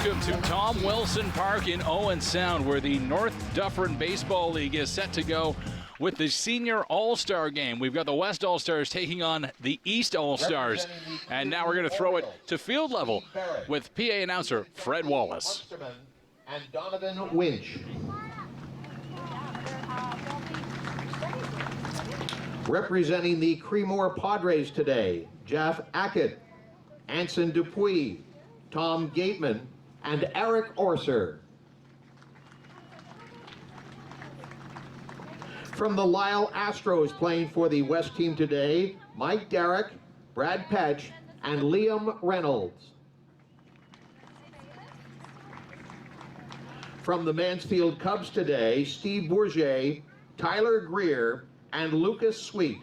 Welcome to Tom Wilson Park in Owen Sound, where the North Dufferin Baseball League is set to go with the Senior All-Star game. We've got the West All-Stars taking on the East All-Stars. And now we're going to throw it to field level with PA announcer Fred Wallace. And Donovan Winch. Representing the Creemore Padres today, Jeff Ackett, Anson Dupuis, Tom Gateman, and Eric Orser. From the Lisle Astros playing for the West team today, Mike Derrick, Brad Petch, and Liam Reynolds. From the Mansfield Cubs today, Steve Bourget, Tyler Greer, and Lucas Sweet.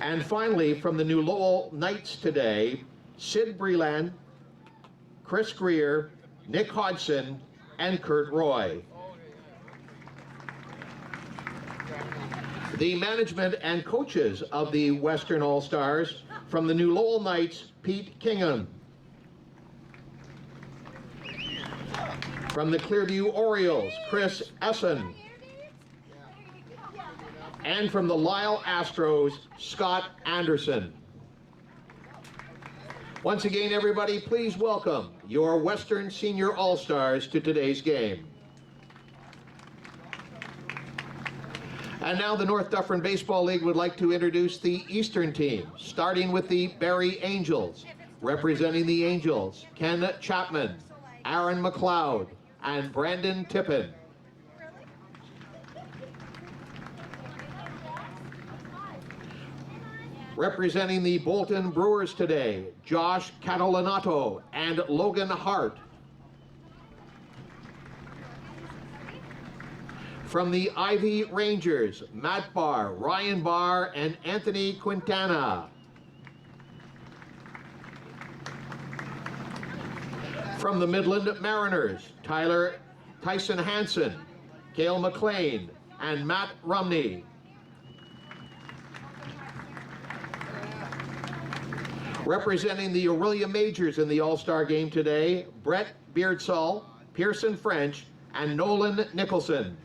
And finally, from the New Lowell Knights today, Sid Breland, Chris Greer, Nick Hodgson, and Kurt Roy. The management and coaches of the Western All-Stars, from the New Lowell Knights, Pete Kingham. From the Clearview Orioles, Chris Essen. And from the Lisle Astros, Scott Anderson. Once again, everybody, please welcome your Western Senior All-Stars to today's game. And now the North Dufferin Baseball League would like to introduce the Eastern team, starting with the Barrie Angels. Representing the Angels, Ken Chapman, Aaron McLeod, and Brandon Tippin. Representing the Bolton Brewers today, Josh Catalanato and Logan Hart. From the Ivy Rangers, Matt Barr, Ryan Barr, and Anthony Quintana. From the Midland Mariners, Tyson Hansen, Cale McLean, and Matt Rumney. Representing the Aurelia Majors in the All-Star game today, Brett Beardsall, Pearson French, and Nolan Nicholson.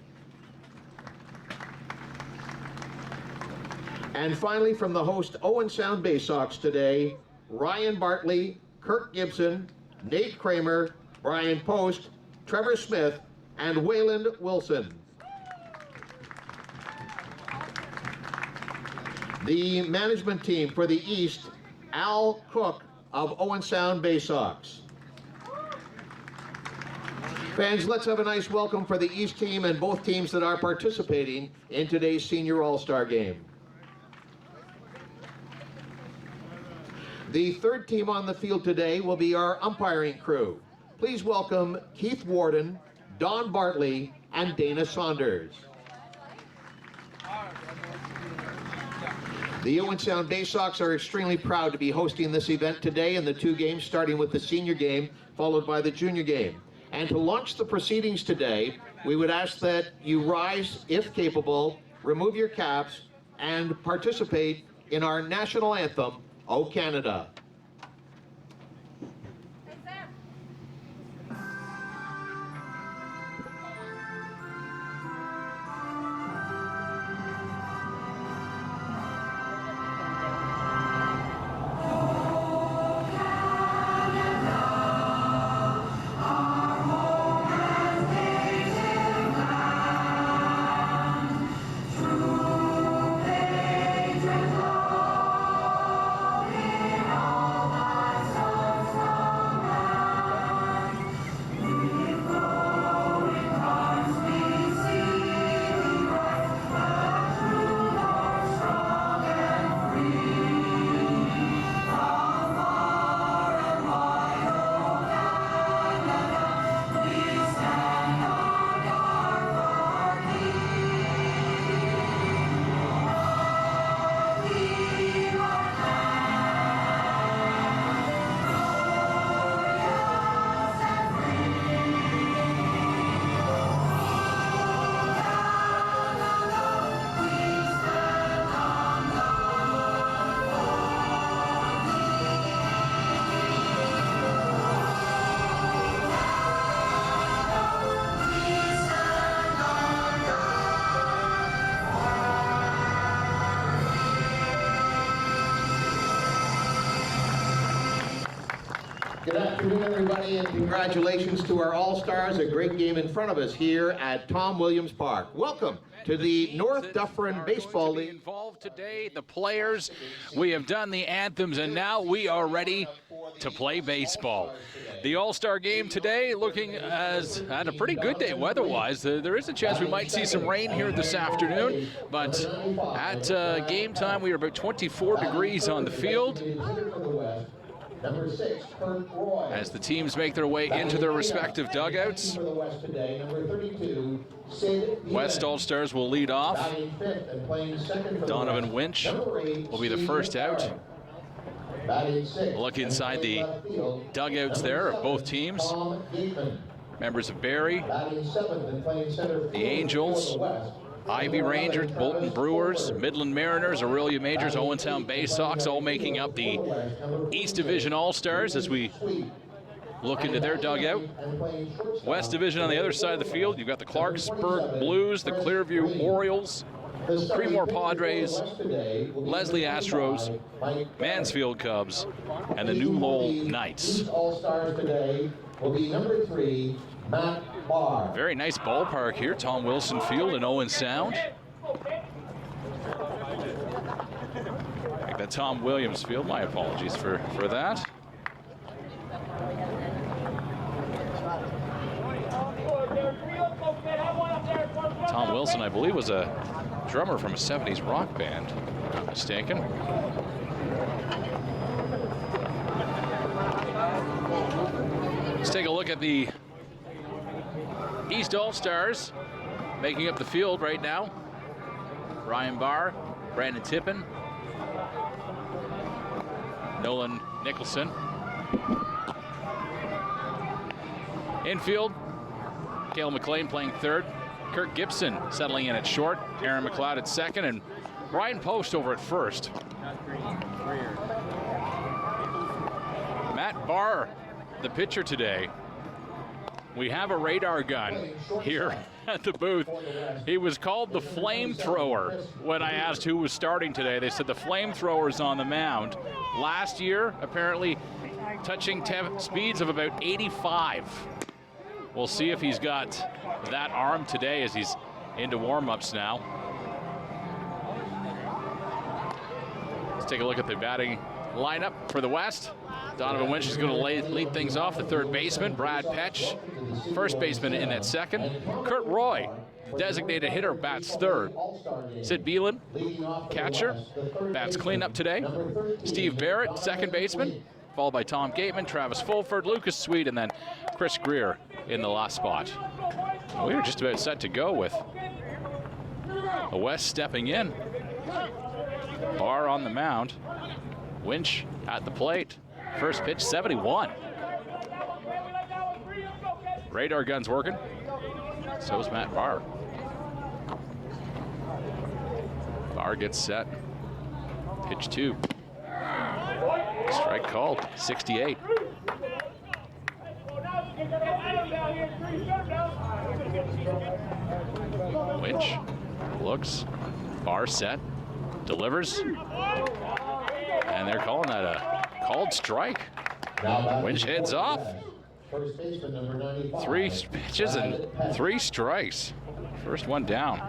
And finally, from the host Owen Sound Bay Sox today, Ryan Bartley, Kirk Gibson, Nate Kramer, Brian Post, Trevor Smith, and Wayland Wilson. The management team for the East, Al Cook of Owen Sound Bay Sox. Fans, let's have a nice welcome for the East team and both teams that are participating in today's Senior All-Star game. The third team on the field today will be our umpiring crew. Please welcome Keith Warden, Don Bartley, and Dana Saunders. The Owen Sound Bay Sox are extremely proud to be hosting this event today in the two games, starting with the senior game, followed by the junior game. And to launch the proceedings today, we would ask that you rise, if capable, remove your caps, and participate in our national anthem, O Canada. All afternoon, everybody, and congratulations to our All-Stars. A great game in front of us here at Tom Williams Park. Welcome to the North Dufferin Baseball League. Involved today, the players, we have done the anthems, and now we are ready to play baseball. The All-Star game today looking as at a pretty good day weather-wise. There is a chance we might see some rain here this afternoon, but at game time we are about 24 degrees on the field. As the teams make their way into their respective dugouts, West All-Stars will lead off. Donovan Winch will be the first out. Look inside the dugouts there of both teams. Members of Barrie, the Angels, Ivy Rangers, Bolton Brewers, Midland Mariners, Aurelia Majors, Owen Sound Bay Sox, all making up the East Division All-Stars as we look into their dugout. West Division on the other side of the field, you've got the Clarksburg Blues, the Clearview Orioles, Creemore Padres, Leslie Astros, Mansfield Cubs, and the New Lowell Knights. All-Stars today will be number 3, Matt Barr. Very nice ballpark here, Tom Wilson Field in Owen Sound. Make that Tom Williams Field. My apologies for that. Tom Wilson, I believe, was a drummer from a 70s rock band, if I'm not mistaken. Let's take a look at the East All-Stars making up the field right now. Ryan Barr, Brandon Tippin, Nolan Nicholson. Infield, Cale McLean playing third. Kirk Gibson settling in at short. Aaron McLeod at second, and Ryan Post over at first. Matt Barr, the pitcher today. We have a radar gun here at the booth. He was called the flamethrower when I asked who was starting today. They said the flamethrower's on the mound. Last year, apparently touching speeds of about 85. We'll see if he's got that arm today as he's into warm-ups now. Let's take a look at the batting lineup for the West. Donovan Winch is going to lead things off, the third baseman. Brad Petch, first baseman in at second. Kurt Roy, designated hitter, bats third. Sid Beelan, catcher, bats cleanup today. Steve Barrett, second baseman, followed by Tom Gateman, Travis Fulford, Lucas Sweet, and then Chris Greer in the last spot. We were just about set to go with the West stepping in. Barr on the mound. Winch at the plate. First pitch, 71. Radar gun's working. So is Matt Barr. Barr gets set. Pitch 2. Strike called, 68. Winch looks, Barr set, delivers, and they're calling that a called strike. Winch heads off. 3 pitches and 3 strikes. First one down.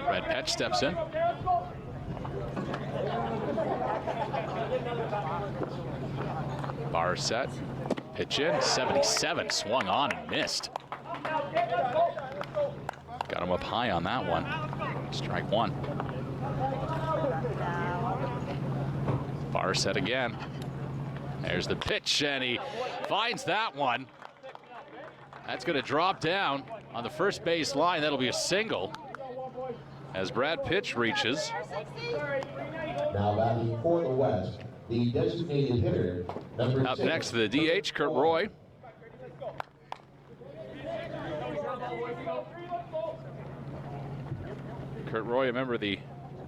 Brad Petch steps in. Barr set, pitch in, 77, swung on and missed. Got him up high on that one. Strike 1. Barr set again. There's the pitch, and he finds that one. That's going to drop down on the first base line. That'll be a single as Brad Pitch reaches. Now batting for the West, the designated hitter, number 6. Up next to the DH, Kurt Roy. Kurt Roy, a member of the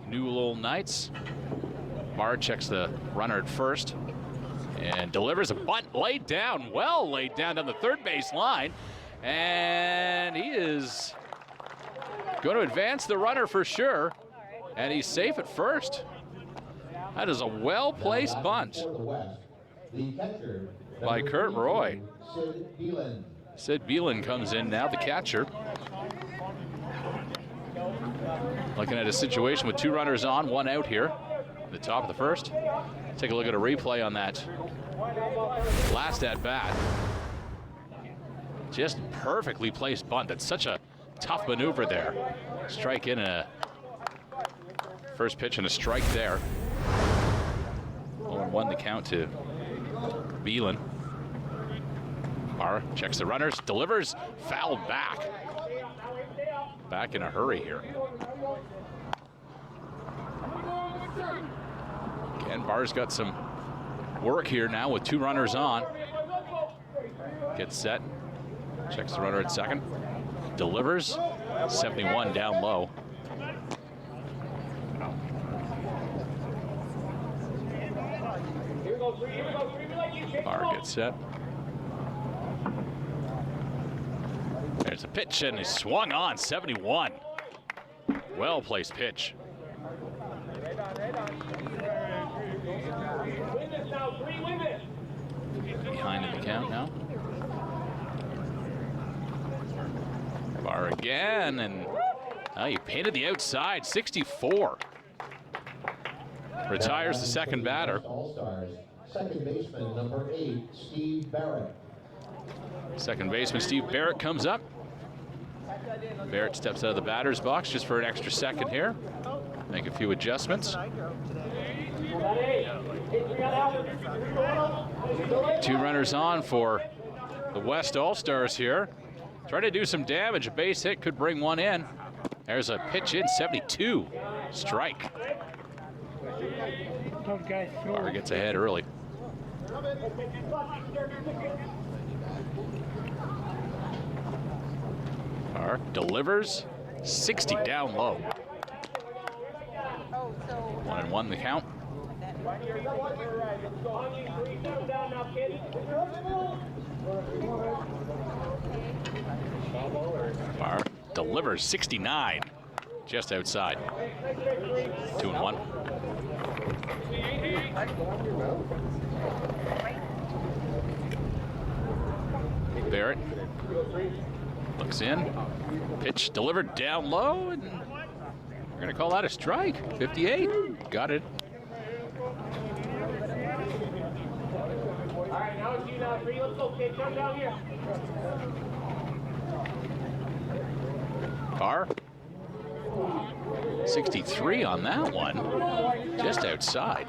New Lowell Knights. Barr checks the runner at first and delivers a bunt laid down, well laid down the third base line. And he is going to advance the runner for sure. And he's safe at first. That is a well-placed bunt by Kurt Roy. Sid Beelan comes in now, the catcher. Looking at a situation with 2 runners on, 1 out here. At the top of the first. Take a look at a replay on that last at bat. Just perfectly placed bunt. That's such a tough maneuver there. Strike in a first pitch and a strike there. 0-1 the count to Beelan. Barr checks the runners, delivers, fouled back. Back in a hurry here. Again, Barr's got some work here now with 2 runners on. Gets set, checks the runner at second, delivers, 71 down low. Barr gets set. There's a pitch and he swung on, 71. Well-placed pitch. Behind in the count now. Barr again, and he painted the outside, 64. Retires the second batter. All-Stars, second baseman number 8, Steve Barrett. Second baseman Steve Barrett comes up. Barrett steps out of the batter's box just for an extra second here. Make a few adjustments. 2 runners on for the West All-Stars here. Trying to do some damage. A base hit could bring 1 in. There's a pitch in, 72. Strike. Barr gets ahead early. Barr delivers, 60 down low. 1-1 the count. Barr delivers, 69, just outside. 2-1. Barrett looks in, pitch delivered down low, and we're gonna call that a strike. 58, got it. All right, now it's you now, 3. Let's go, kid. Come down here. Barr, 63 on that one, just outside.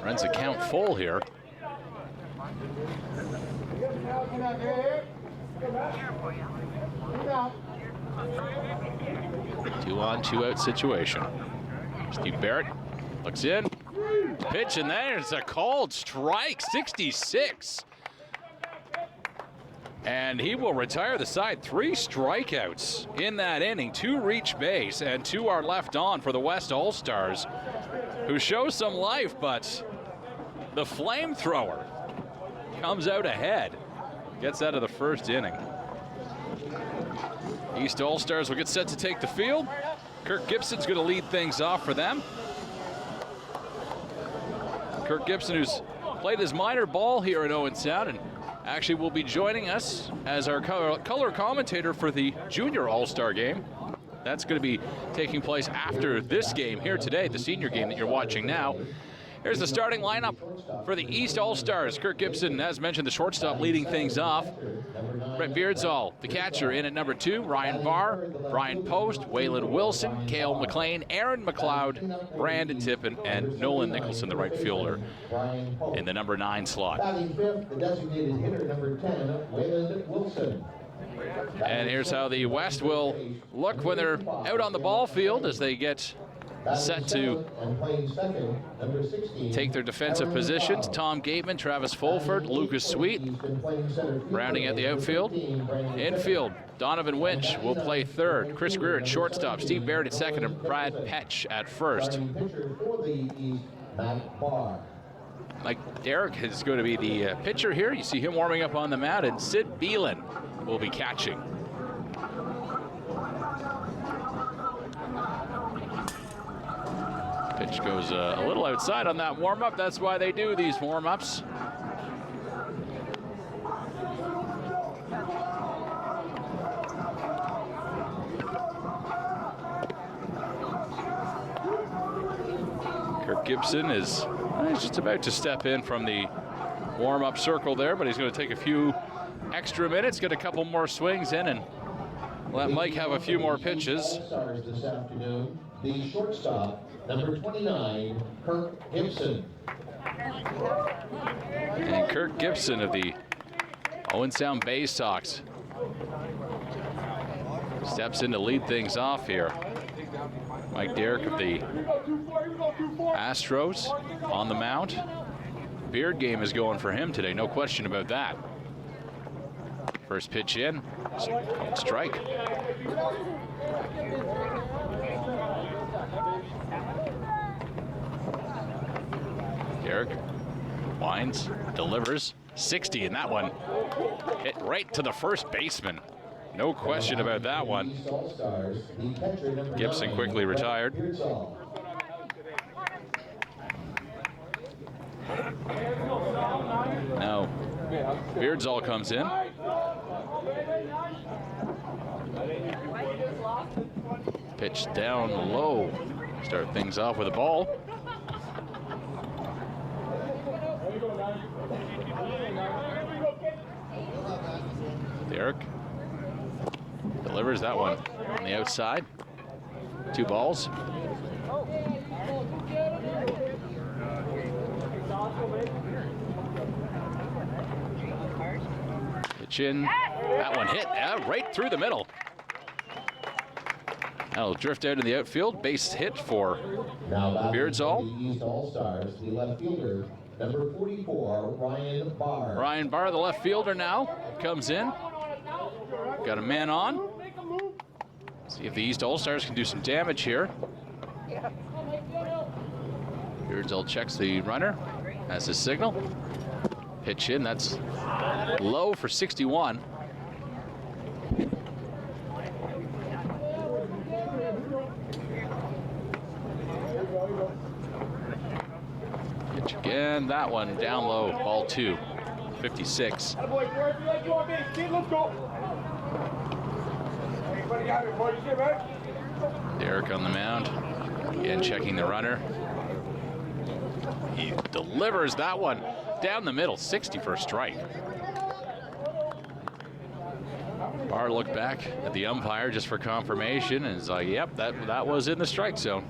Runs the count full here. 2 on, 2 out situation. Steve Barrett looks in, pitch, and there's a called strike, 66. And he will retire the side. 3 strikeouts in that inning. 2 reach base, and 2 are left on for the West All-Stars, who show some life, but the flamethrower comes out ahead. Gets out of the first inning. East All-Stars will get set to take the field. Kirk Gibson's going to lead things off for them. Kirk Gibson, who's played his minor ball here at Owen Sound, and actually will be joining us as our color commentator for the Junior All-Star game. That's going to be taking place after this game here today, the senior game that you're watching now. Here's the starting lineup for the East All-Stars. Kirk Gibson, as mentioned, the shortstop leading things off. Brett Beardsall, the catcher, in at number 2. Ryan Barr, Brian Post, Waylon Wilson, Cale McLean, Aaron McLeod, Brandon Tippin, and Nolan Nicholson, the right fielder, in the number 9 slot. Batting fifth, the designated hitter number 10, Waylon Wilson. And here's how the West will look when they're out on the ball field as they get set to take their defensive positions. Tom Gateman, Travis Fulford, Lucas Sweet rounding out the outfield. Infield, Donovan Winch will play third. Chris Greer at shortstop, Steve Barrett at second, and Brad Petch at first. Mike Derrick is going to be the pitcher here. You see him warming up on the mat, and Sid Beelan will be catching. Pitch goes a little outside on that warm-up. That's why they do these warm-ups. Kirk Gibson is he's just about to step in from the warm-up circle there, but he's going to take a few extra minutes, get a couple more swings in, and let Mike have a few more pitches. All-Stars this afternoon, the shortstop, number 29, Kirk Gibson. And Kirk Gibson of the Owen Sound Bay Sox steps in to lead things off here. Mike Derrick of the Astros on the mound. Beard game is going for him today, no question about that. First pitch in, strike. Derrick winds, delivers, 60, and that one hit right to the first baseman. No question about that one. Gibson quickly retired. Now, Beardsall comes in. Pitch down low. Start things off with a ball. Derrick delivers that one on the outside. 2 balls. Pitch in. That one hit right through the middle. That'll drift out in the outfield. Base hit for Beardsall. The East All-Stars, the left fielder, number 44, Ryan Barr. Ryan Barr, the left fielder now, comes in. Got a man on. See if the East All-Stars can do some damage here. Beardsall checks the runner. Has his signal. Pitch in, that's low for 61. Pitch again, that one down low, ball 2, 56. Derrick on the mound, again checking the runner. He delivers that one down the middle, 60 for a strike. Barr looked back at the umpire just for confirmation and is like, yep, that was in the strike zone.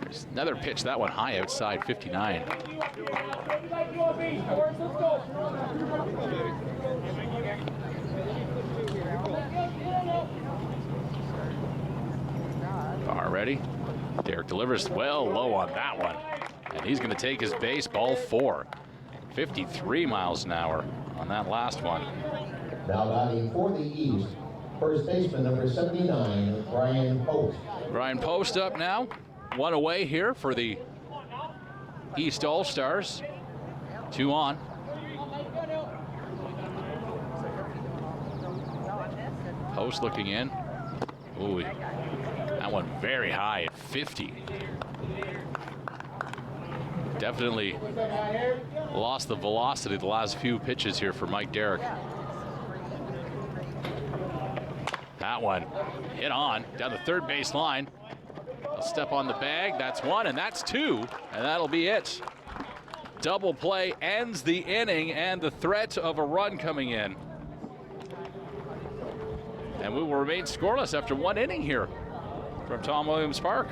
There's another pitch, that one high outside, 59. Barr ready. Derrick delivers well low on that one. And he's going to take his base, ball 4. 53 miles an hour on that last one. Now batting for the East, first baseman number 79, Brian Post. Brian Post up now. 1 away here for the East All-Stars. 2 on. Post looking in. Ooh, that one very high at 50. Definitely lost the velocity the last few pitches here for Mike Derrick. That one hit on down the third base line. A step on the bag, that's 1 and that's 2, and that'll be it. Double play ends the inning and the threat of a run coming in. And we will remain scoreless after 1 inning here from Tom Williams Park.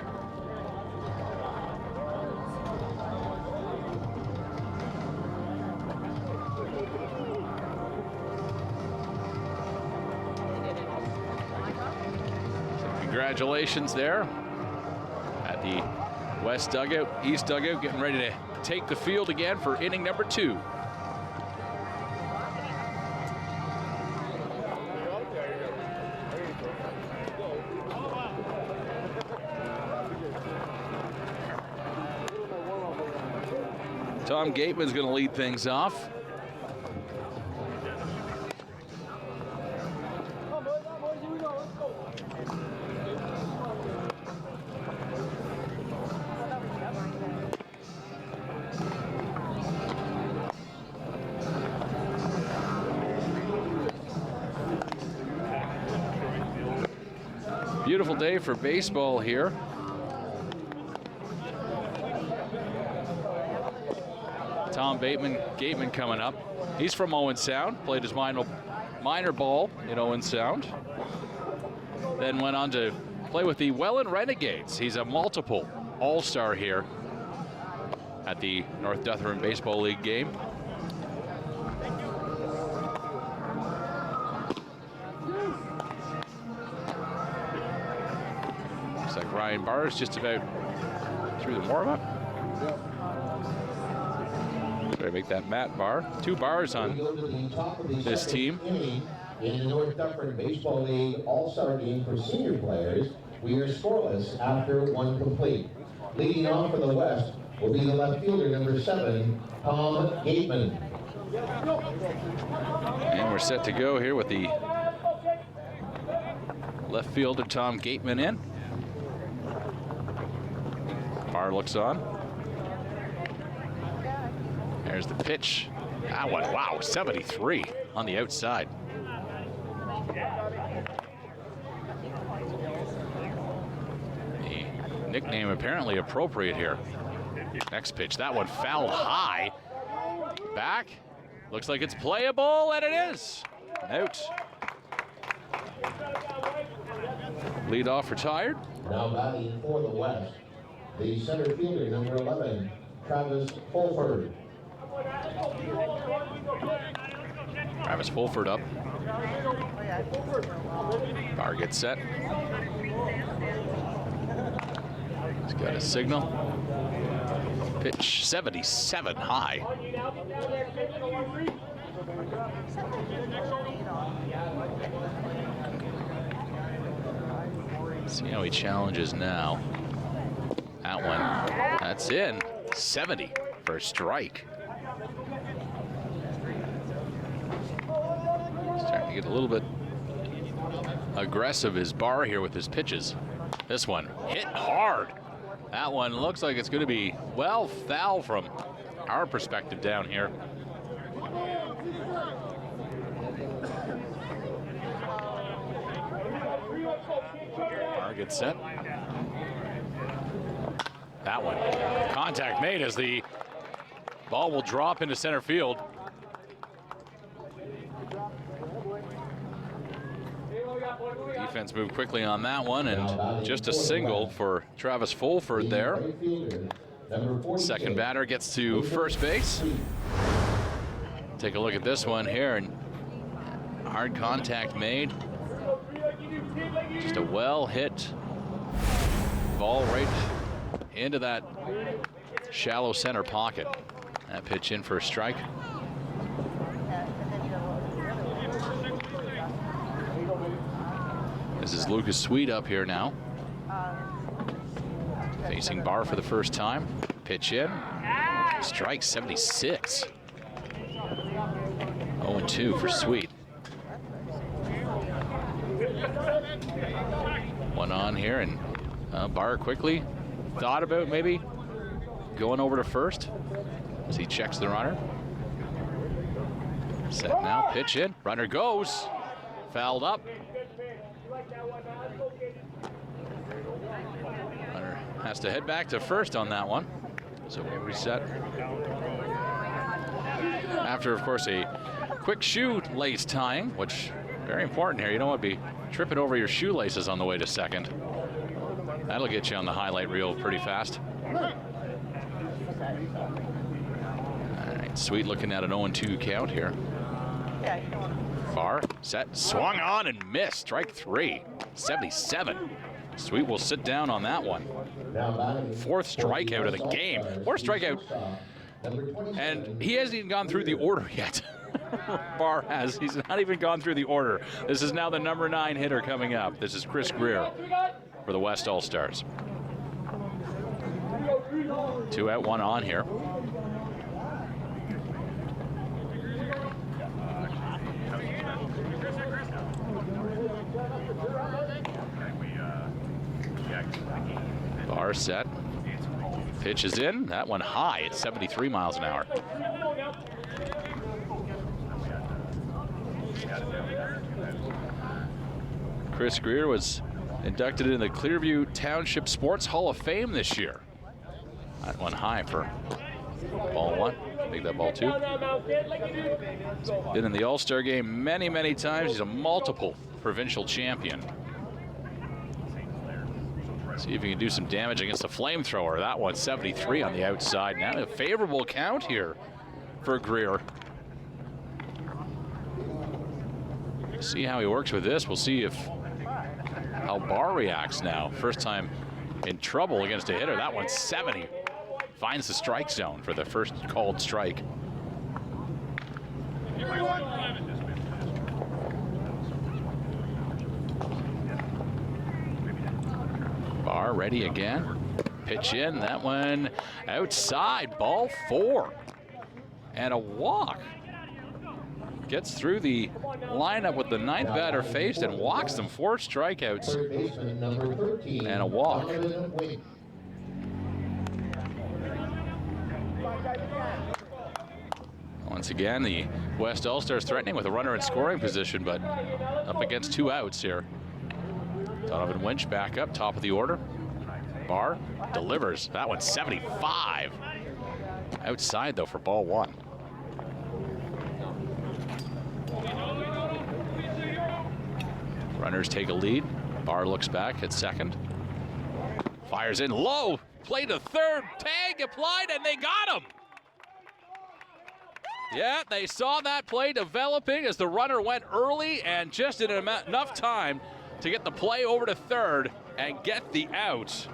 Congratulations there at the West dugout, East dugout, getting ready to take the field again for inning number 2. Tom Gateman's going to lead things off. Beautiful day for baseball here. Tom Gateman coming up. He's from Owen Sound, played his minor ball in Owen Sound. Then went on to play with the Welland Renegades. He's a multiple all-star here at the North Dufferin Baseball League game. Looks like Ryan Barr is just about through the warm-up. Try to make that Matt Barr. 2 bars on this team. In the North Dufferin Baseball League All-Star Game for senior players, we are scoreless after 1 complete. Leading off for the West will be the left fielder, number 7, Tom Gateman. And we're set to go here with the left fielder, Tom Gateman, in. Barr looks on. There's the pitch. That one, wow, 73 on the outside. The nickname apparently appropriate here. Next pitch, that one fouled high. Back, looks like it's playable, and it is. Out. Leadoff retired. Now batting for the West, the center fielder, number 11, Travis Fulford. Travis Fulford up. Barr gets set. He's got a signal. Pitch 77 high. See how he challenges now. That one, that's in. 70 for a strike. Starting to get a little bit aggressive is Barr here with his pitches. This one hit hard. That one looks like it's going to be, well, foul from our perspective down here. Barr gets set. That one, contact made as the ball will drop into center field. Defense moved quickly on that one, and just a single for Travis Fulford there. Second batter gets to first base. Take a look at this one here, and hard contact made. Just a well hit ball right into that shallow center pocket. That pitch in for a strike. This is Lucas Sweet up here now. Facing Barr for the first time. Pitch in. Strike 76. 0-2 for Sweet. One on here, and Barr quickly thought about maybe going over to first as he checks the runner. Set now, pitch in. Runner goes. Fouled up. Runner has to head back to first on that one. So we reset. After, of course, a quick shoelace tying, which very important here. You don't want to be tripping over your shoelaces on the way to second. That'll get you on the highlight reel pretty fast. All right, Sweet looking at an 0-2 count here. Barr, set, swung on and missed. Strike 3, 77. Sweet will sit down on that one. 4th strikeout of the game. 4th strikeout. And he hasn't even gone through the order yet. Barr has. He's not even gone through the order. This is now the number 9 hitter coming up. This is Chris Greer for the West All-Stars. 2 out, 1 on here. Barr set. Pitch is in. That one high at 73 miles an hour. Chris Greer was inducted in the Clearview Township Sports Hall of Fame this year. That one high for ball one. Make that ball two. Been in the All-Star game many, many times. He's a multiple provincial champion. See if he can do some damage against the flamethrower. That one, 73 on the outside. Now a favorable count here for Greer. See how he works with this. We'll see how Barr reacts now. First time in trouble against a hitter. That one's 70. Finds the strike zone for the first called strike. Barr ready again. Pitch in. That one outside. Ball four. And a walk. Gets through the lineup with the ninth batter faced and walks them. 4 strikeouts and a walk. Once again, the West All-Stars threatening with a runner in scoring position, but up against 2 outs here. Donovan Winch back up, top of the order. Barr delivers. That one's 75. Outside, though, for ball one. Runners take a lead. Barr looks back at second. Fires in low. Play to third. Tag applied, and they got him. Yeah, they saw that play developing as the runner went early and just in enough time to get the play over to third and get the out.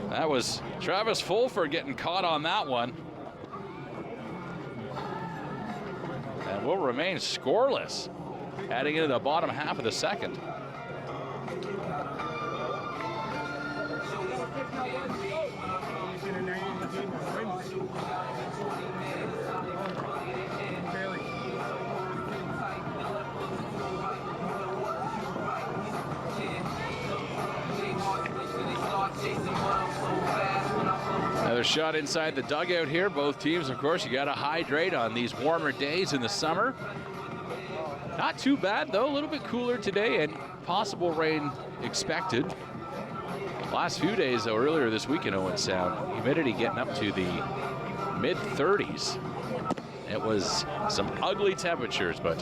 That was Travis Fulford getting caught on that one. And will remain scoreless heading into the bottom half of the second. Another shot inside the dugout here. Both teams, of course, you got to hydrate on these warmer days in the summer. Not too bad, though. A little bit cooler today and possible rain expected. Last few days, though, earlier this week in Owen Sound, humidity getting up to the mid-30s. It was some ugly temperatures, but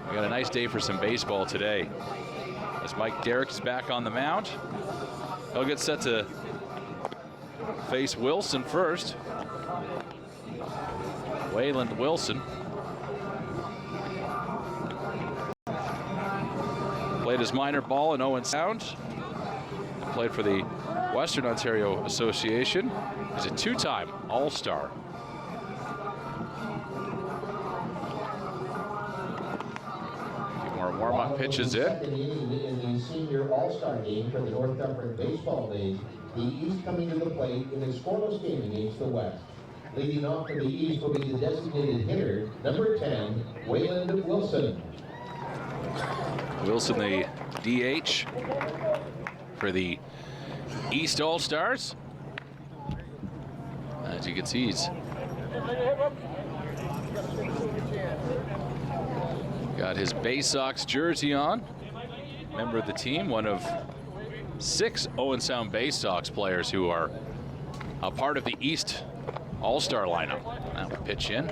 we got a nice day for some baseball today. As Mike Derrick is back on the mound, he'll get set to face Wilson first. Wayland Wilson. Played his minor ball in Owen Sound. Played for the Western Ontario Association. He's a 2-time All-Star. A few more warm-up pitches in. In the senior All-Star game for the North Dufferin Baseball League, the East coming to the plate in a scoreless game against the West. Leading off for the East will be the designated hitter, number 10, Wayland Wilson. Wilson, the DH for the East All-Stars. As you can see, he's got his Bay Sox jersey on. Member of the team, one of 6 Owen Sound Bay Sox players who are a part of the East All-Star lineup. That will pitch in.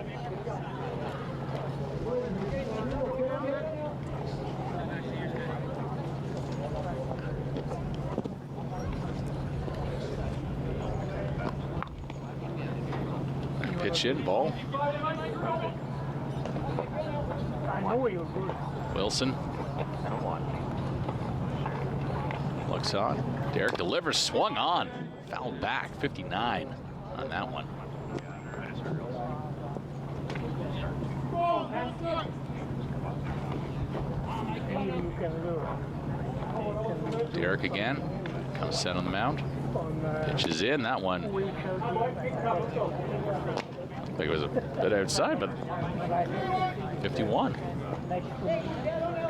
Pitch in, ball. Wilson. Looks on. Derrick delivers, swung on. Fouled back, 59 on that one. Derrick again. Comes set on the mound. Pitches in, that one. I think it was a bit outside, but 51.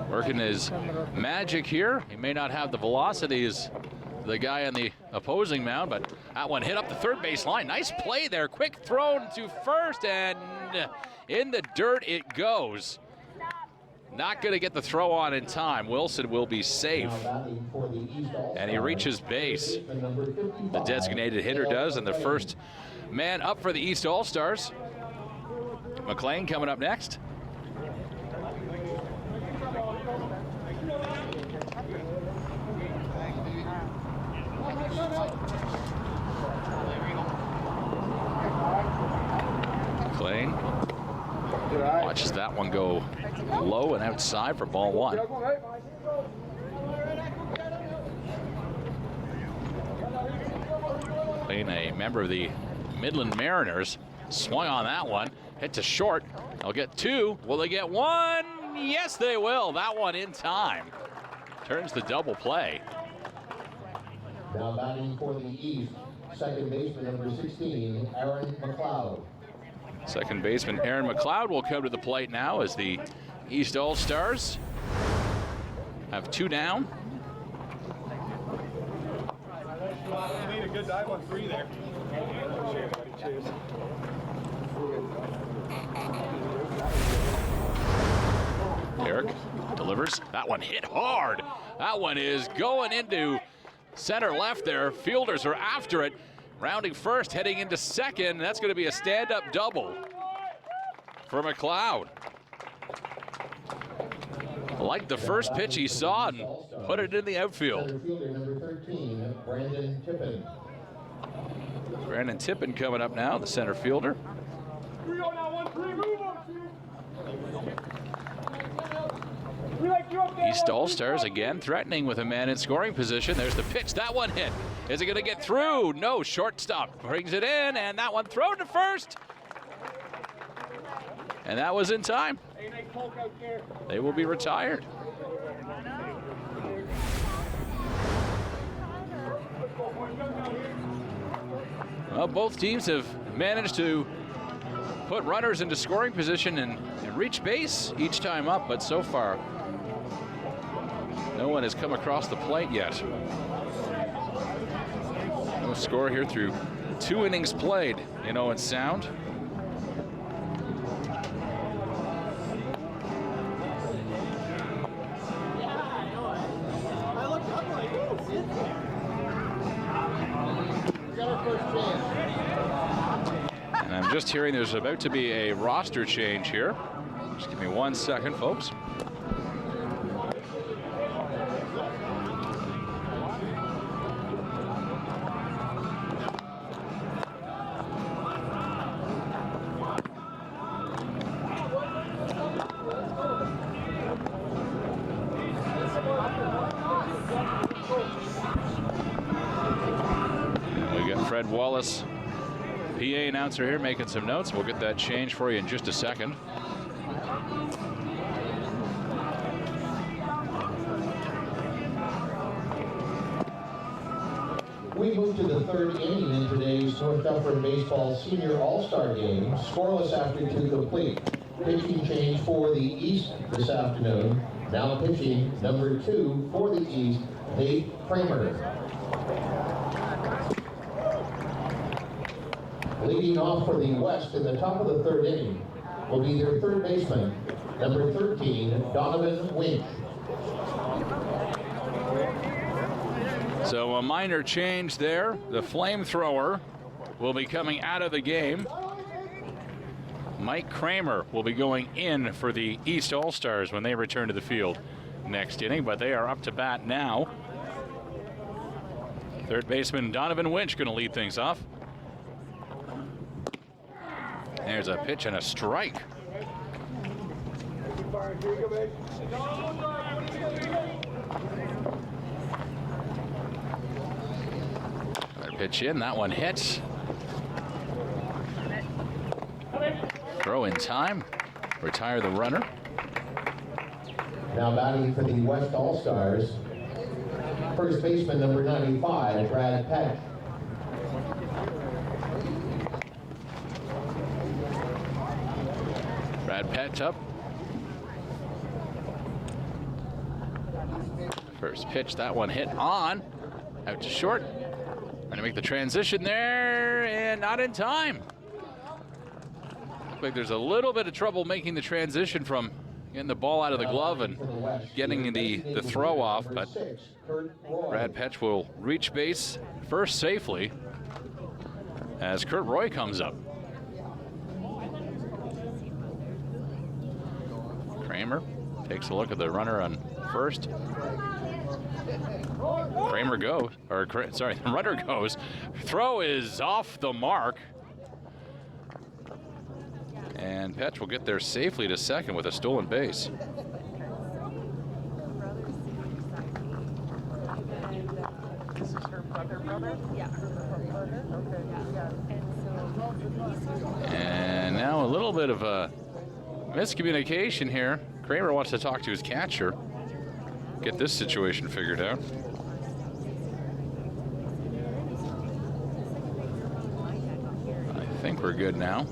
Working his magic here. He may not have the velocity as the guy on the opposing mound, but that one hit up the third base line. Nice play there. Quick throw to first, and in the dirt it goes. Not going to get the throw on in time. Wilson will be safe. And he reaches base. The designated hitter does, and the first man up for the East All-Stars. McLean coming up next. McLean watches that one go low and outside for ball one. McLean, a member of the Midland Mariners, swung on that one, hit to short. They'll get two. Will they get one? Yes, they will. That one in time. Turns the double play. Now batting for the East, second baseman number 16, Aaron McLeod. Second baseman Aaron McLeod will come to the plate now as the East All-Stars have two down. You need a good dive on three there. Cheers. Eric delivers. That one hit hard. That one is going into center left there. Fielders are after it. Rounding first, heading into second. That's going to be a stand-up double for McLeod. Like the first pitch he saw and put it in the outfield. Center fielder number 13, Brandon Tippin. Brandon Tippin coming up now, the center fielder. East All-Stars again threatening with a man in scoring position. There's the pitch. That one hit. Is it going to get through? No. Shortstop brings it in, and that one thrown to first. And that was in time. They will be retired. Well, both teams have managed to put runners into scoring position and reach base each time up, but so far no one has come across the plate yet. No score here through 2 innings played in Owen Sound. And I'm just hearing there's about to be a roster change here. Just give me 1 second, folks. Fred Wallace, PA announcer here, making some notes. We'll get that change for you in just a second. We move to the third inning in today's North Dufferin Baseball Senior All-Star Game. Scoreless after 2 complete. Pitching change for the East this afternoon. Now pitching number 2 for the East, Dave Kramer. Leading off for the West in the top of the third inning will be their third baseman, number 13, Donovan Winch. So a minor change there. The flamethrower will be coming out of the game. Mike Kramer will be going in for the East All-Stars when they return to the field next inning, but they are up to bat now. Third baseman Donovan Winch going to lead things off. There's a pitch and a strike. Another pitch in, that one hits. Throw in time, retire the runner. Now batting for the West All-Stars, first baseman number 95, Brad Peck. Brad Pett up. First pitch, that one hit on. Out to short. Going to make the transition there, and not in time. Looks like there's a little bit of trouble making the transition from getting the ball out of the glove and getting the throw off, but Brad Petch will reach base first safely as Kurt Roy comes up. Kramer takes a look at the runner on first. Kramer goes, or sorry, the runner goes. Throw is off the mark. And Petch will get there safely to second with a stolen base. And now a little bit of a miscommunication here. Kramer wants to talk to his catcher, get this situation figured out. I think we're good now.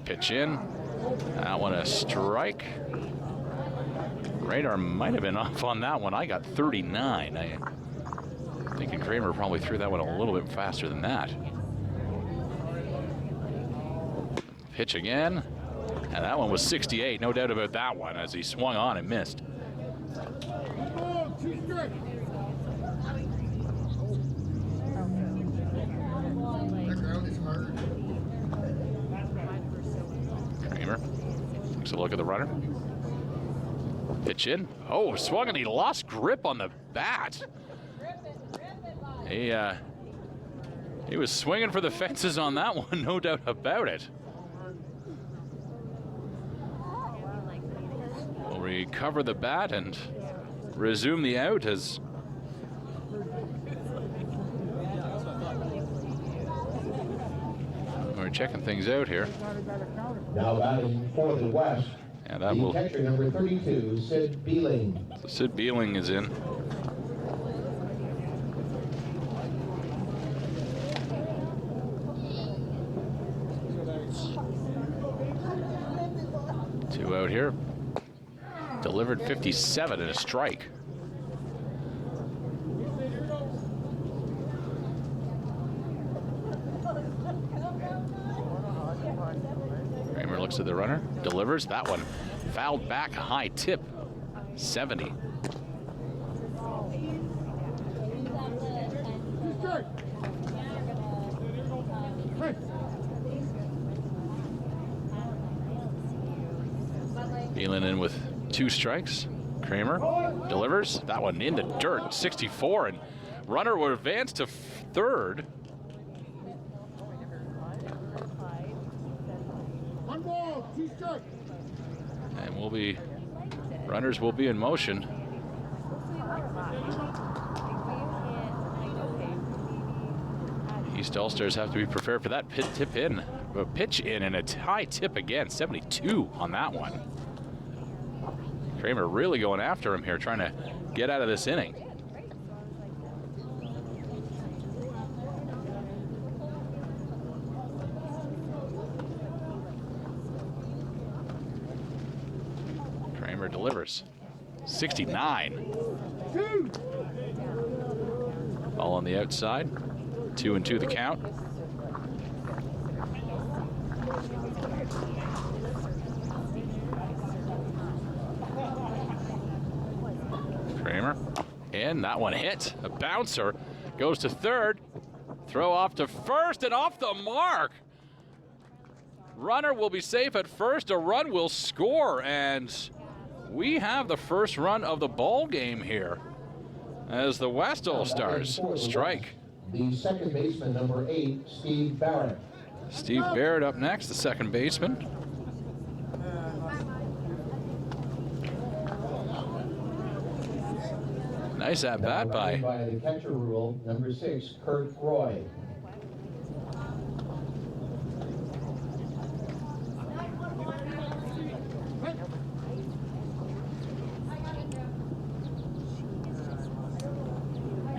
Pitch in. That one a strike. Radar might have been off on that one. I got 39. I'm thinking Kramer probably threw that one a little bit faster than that. Pitch again. And that one was 68. No doubt about that one as he swung on and missed. Kramer takes a look at the runner. Pitch in. Oh, swung and he lost grip on the bat. He was swinging for the fences on that one, no doubt about it. We'll recover the bat and resume the out as we're checking things out here. Now batting for the West. Yeah, that will. Catcher number 32, Sid Beeling. So Sid Beeling is in. Two out here. Delivered 57 and a strike. Kramer looks at the runner, delivers that one. Fouled back, a high tip, 70. Beelan in with 2 strikes. Kramer delivers that one in the dirt, 64, and runner will advance to third. And runners will be in motion. East All-Stars have to be prepared for that pitch in and a high tip again, 72 on that one. Kramer really going after him here, trying to get out of this inning. Kramer delivers. 69. Ball on the outside. 2-2 the count. Kramer, and that one hit. A bouncer goes to third. Throw off to first and off the mark. Runner will be safe at first. A run will score, and we have the first run of the ball game here as the West All-Stars strike. The second baseman, number 8, Steve Barrett. Steve Barrett up next, the second baseman. Nice at bat by the catcher rule, number 6, Kurt Roy.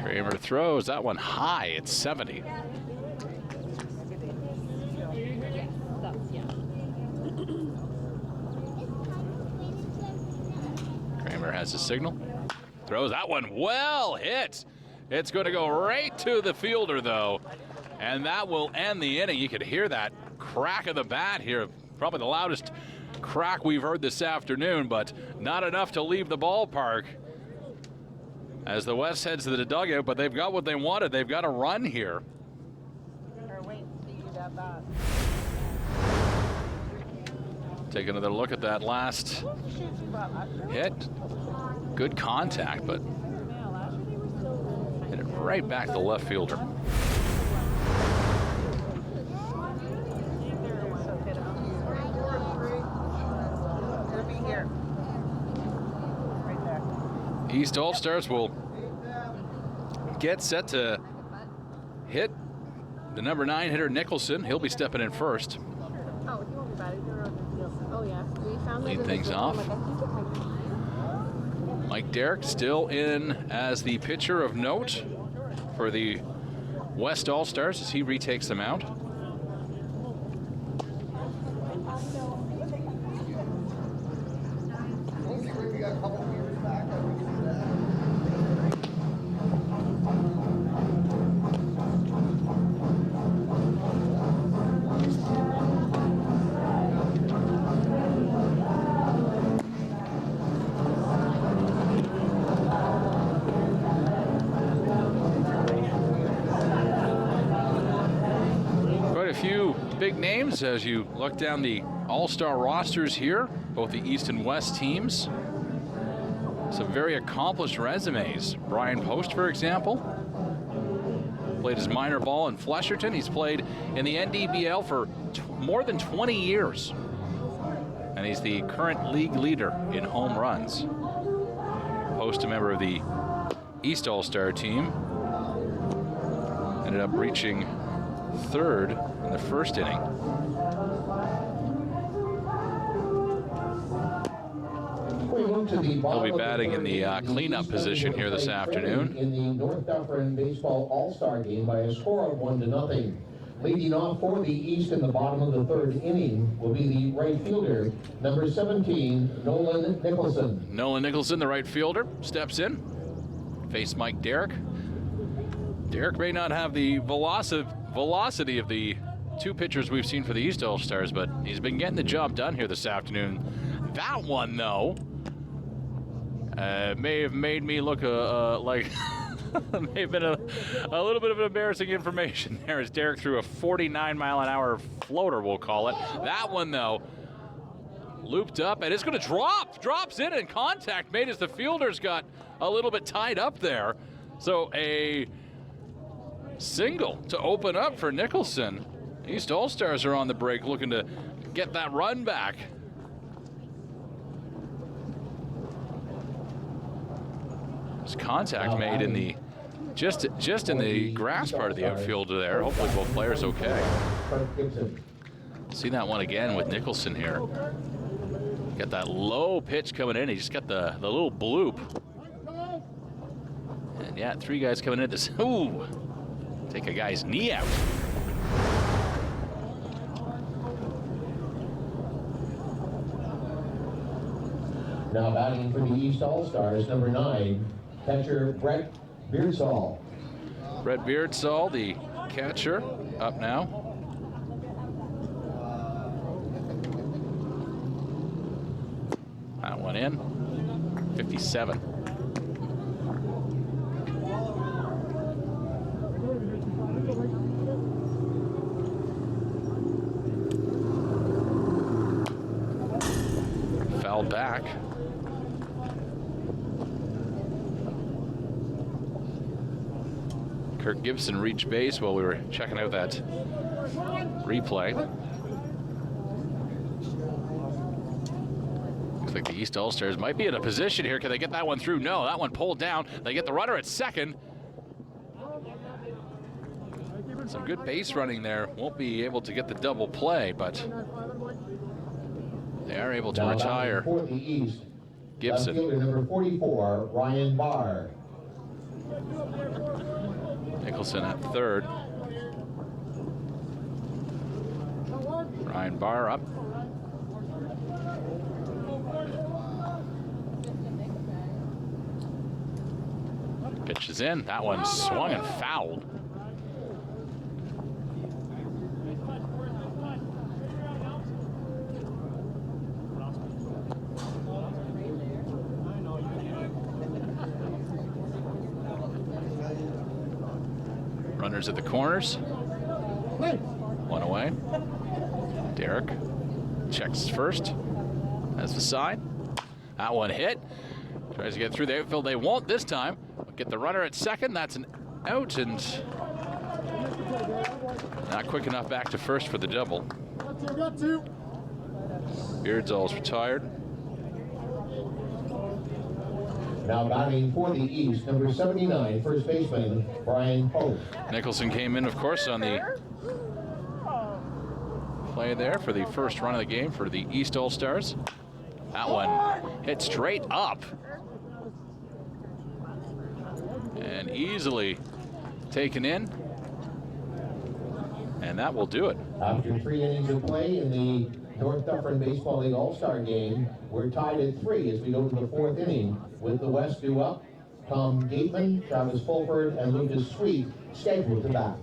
Kramer throws that one high. It's 70. Kramer has a signal. Throws that one well hit. It's going to go right to the fielder, though, and that will end the inning. You could hear that crack of the bat here, probably the loudest crack we've heard this afternoon, but not enough to leave the ballpark as the West heads to the dugout, but they've got what they wanted. They've got a run here. Take another look at that last hit. Good contact, but hit it right back to the left fielder. East All-Stars will get set to hit the number 9 hitter, Nicholson. He'll be stepping in first. Lead things off. Mike Derrick still in as the pitcher of note for the West All-Stars as he retakes the mound. Big names as you look down the all-star rosters here, both the East and West teams. Some very accomplished resumes. Brian Post, for example, played his minor ball in Flesherton. He's played in the NDBL for more than 20 years. And he's the current league leader in home runs. Post, a member of the East All-Star team, ended up reaching third in the first inning. He'll be batting in the cleanup position here this afternoon. In the North Dufferin Baseball All-Star game by a score of 1-0. Leading off for the East in the bottom of the third inning will be the right fielder, number 17, Nolan Nicholson. Nolan Nicholson, the right fielder, steps in. Face Mike Derrick. Derrick may not have the velocity of the two pitchers we've seen for the East All-Stars, but he's been getting the job done here this afternoon. That one, though, may have made me look like may have been a little bit of embarrassing information there as Derrick threw a 49-mile-an-hour floater, we'll call it. That one, though, looped up, and it's going to drop. Drops in, and contact made as the fielders got a little bit tied up there. So a single to open up for Nicholson. East All-Stars are on the break looking to get that run back. There's contact made in the just in the grass part of the outfield there. Hopefully both players okay. See that one again with Nicholson here. Got that low pitch coming in. He just got the little bloop. And yeah, three guys coming in this. Ooh. Take a guy's knee out. Now batting for the East All-Stars, number 9, catcher Brett Beardsall. Brett Beardsall, the catcher, up now. That one in. 57. Fouled back. Kirk Gibson reached base while we were checking out that replay. Looks like the East All-Stars might be in a position here. Can they get that one through? No, that one pulled down. They get the runner at second. Some good base running there. Won't be able to get the double play, but they are able to retire for the East, Gibson. Number 44, Ryan Barr. Nicholson at third. Ryan Barr up. Pitch is in. That one swung and fouled. Runners at the corners. One away. Derek checks first. Has the side. That one hit. Tries to get through the outfield. They won't this time. Get the runner at second. That's an out, and not quick enough back to first for the double. Beardsall's retired. Now batting for the East, number 79, first baseman Brian Pope. Nicholson came in, of course, on the play there for the first run of the game for the East All-Stars. That one hit straight up. And easily taken in. And that will do it. After 3 innings of play in the North Dufferin Baseball League All-Star Game, we're tied at 3 as we go to the 4th inning with the West due up. Tom Gateman, Travis Fulford, and Lucas Sweet scheduled to bat.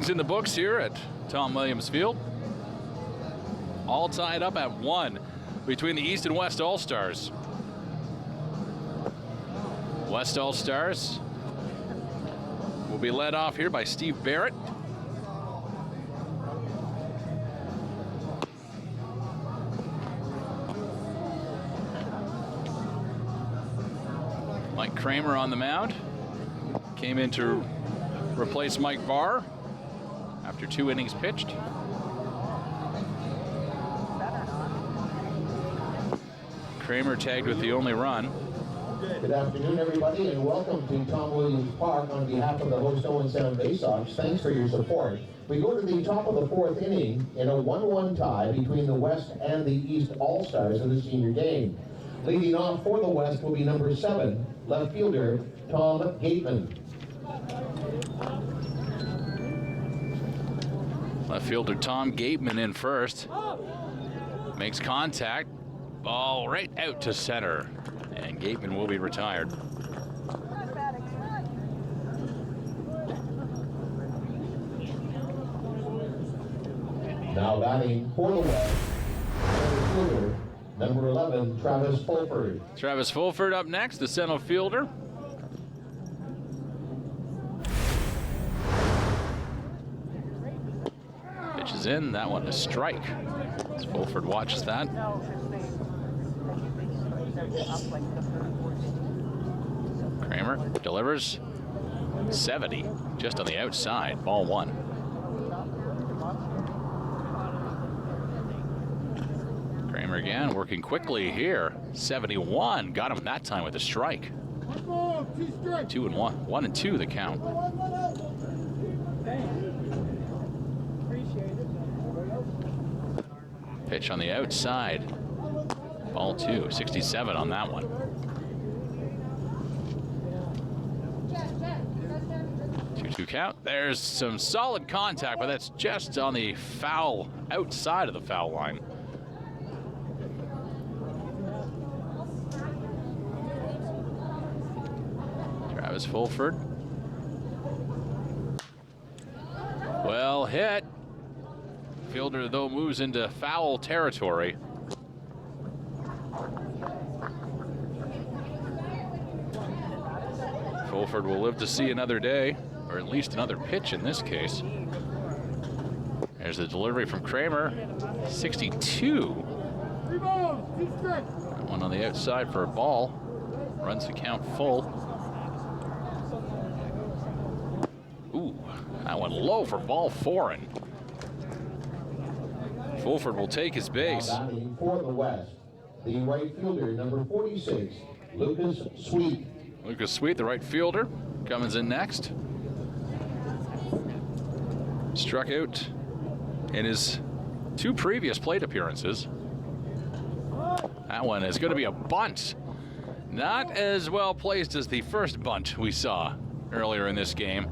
In the books here at Tom Williams Field. All tied up at 1 between the East and West All-Stars. West All-Stars will be led off here by Steve Barrett. Mike Kramer on the mound. Came in to replace Mike Barr after 2 innings pitched. Kramer tagged with the only run. Good afternoon, everybody, and welcome to Tom Williams Park on behalf of the host Owen Sound Bay Sox. Thanks for your support. We go to the top of the 4th inning in a 1-1 tie between the West and the East All-Stars in the senior game. Leading off for the West will be number 7, left fielder Tom Gateman. Left fielder Tom Gateman in first. Makes contact. Ball right out to center. And Gateman will be retired. Now batting for the West, center fielder, number 11, Travis Fulford. Travis Fulford up next, the center fielder. Pitches in, that one a strike. As Fulford watches that. Kramer delivers 70, just on the outside, ball 1. Kramer again, working quickly here. 71, got him that time with a strike. 2-1, 1-2 the count. Pitch on the outside. Ball 2, 67 on that one. 2-2 count. There's some solid contact, but that's just on the foul, outside of the foul line. Travis Fulford. Well hit. Fielder, though, moves into foul territory. Fulford will live to see another day, or at least another pitch in this case. There's the delivery from Kramer. 62. That one on the outside for a ball. Runs the count full. Ooh, that one low for ball 4. And Fulford will take his base. Now batting for the West, the right fielder, number 46, Lucas Sweet. Lucas Sweet, the right fielder, comes in next. Struck out in his 2 previous plate appearances. That one is going to be a bunt. Not as well placed as the first bunt we saw earlier in this game.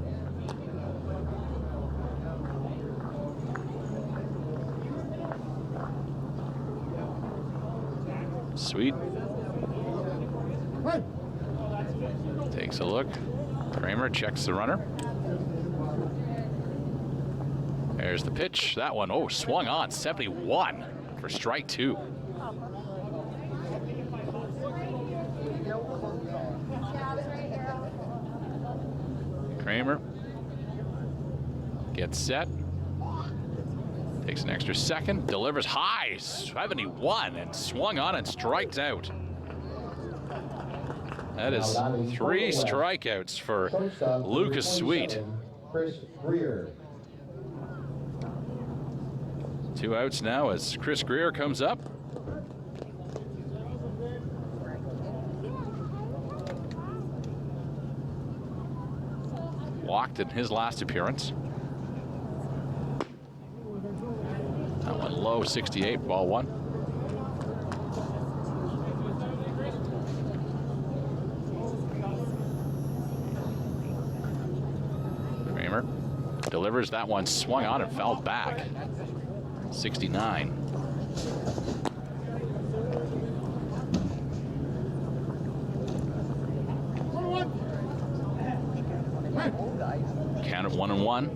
Sweet. Takes a look. Kramer checks the runner. There's the pitch. That one, oh, swung on. 71 for strike 2. Kramer gets set. Takes an extra second. Delivers high. 71 and swung on and strikes out. That is 3 strikeouts for Lucas Sweet. Chris Greer. 2 outs now as Chris Greer comes up. Walked in his last appearance. That one low, 68, ball 1. Kramer delivers. That one swung on and fouled back. 69. Count of 1-1.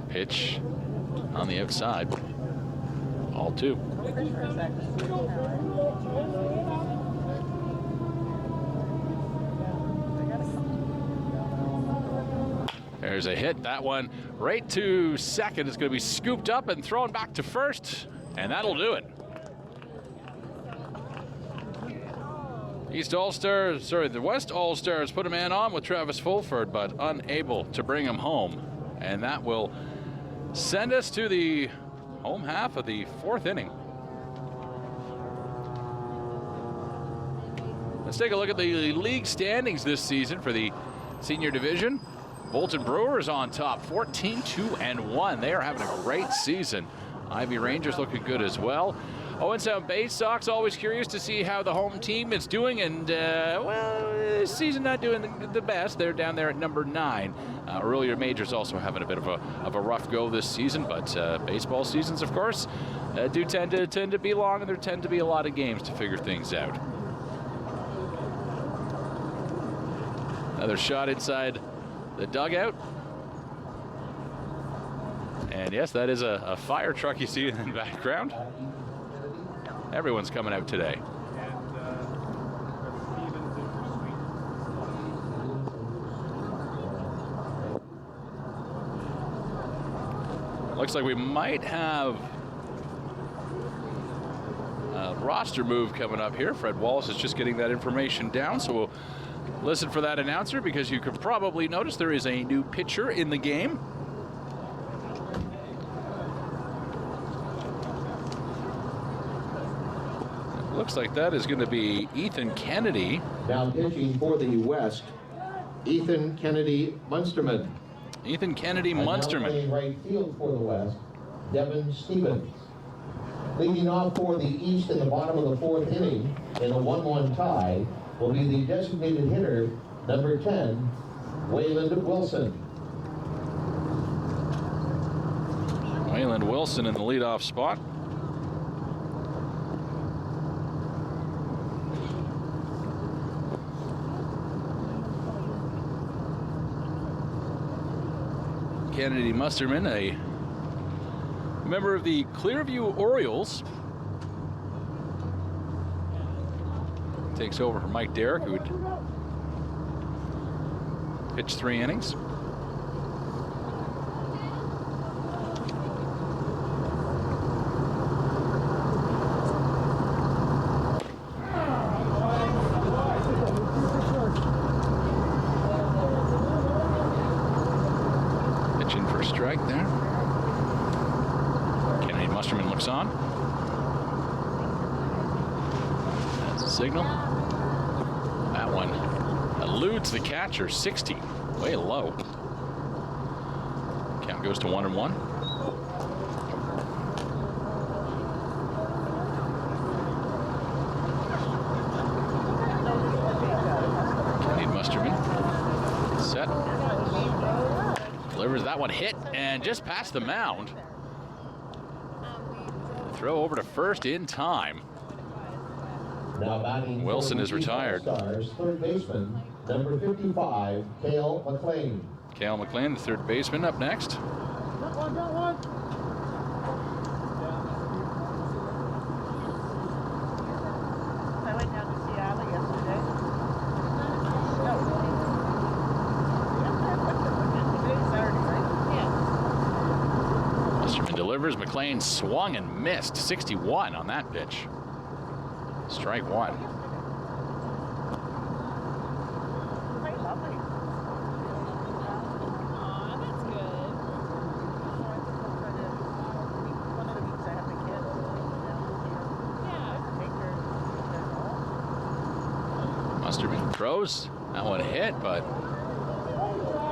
Pitch on the outside. Ball 2. There's a hit. That one right to second is going to be scooped up and thrown back to first, and that'll do it. The West All-Stars put a man on with Travis Fulford, but unable to bring him home. And that will send us to the home half of the 4th inning. Let's take a look at the league standings this season for the senior division. Bolton Brewers on top, 14-2-1. They are having a great season. Ivy Rangers looking good as well. Owen Sound Bay Sox, always curious to see how the home team is doing, and well, this season not doing the best. They're down there at number 9. Earlier majors also having a bit of a rough go this season, but baseball seasons, of course, do tend to be long, and there tend to be a lot of games to figure things out. Another shot inside the dugout. And yes, that is a fire truck you see in the background. Everyone's coming out today. Looks like we might have a roster move coming up here. Fred Wallace is just getting that information down, so we'll listen for that announcer, because you could probably notice there is a new pitcher in the game. Looks like that is going to be Ethan Kennedy. Now pitching for the West, Ethan Kennedy Munsterman. Ethan Kennedy Munsterman. Playing right field for the West, Devin Stevens. Leading off for the East in the bottom of the 4th inning in a 1-1 tie will be the designated hitter, number 10, Wayland Wilson. Wayland Wilson in the leadoff spot. Kennedy Musterman, a member of the Clearview Orioles, takes over from Mike Derrick, who would pitch 3 innings. on. That's a signal. That one eludes the catcher, 60, way low. Count goes to 1-1. Set. Delivers that one, hit, and just past the mound. Throw over to first in time. Wilson is retired. Third baseman, number 55, Cale McLean. Cale McLean, the third baseman, up next. Got one. I went down to Seattle yesterday. Musterman delivers. McLean swung and missed. 61 on that pitch. Strike one. Very lovely. Aw, that's good. One of the weeks I have the kids down here. Yeah. Take her. Musterman throws. That one hit, but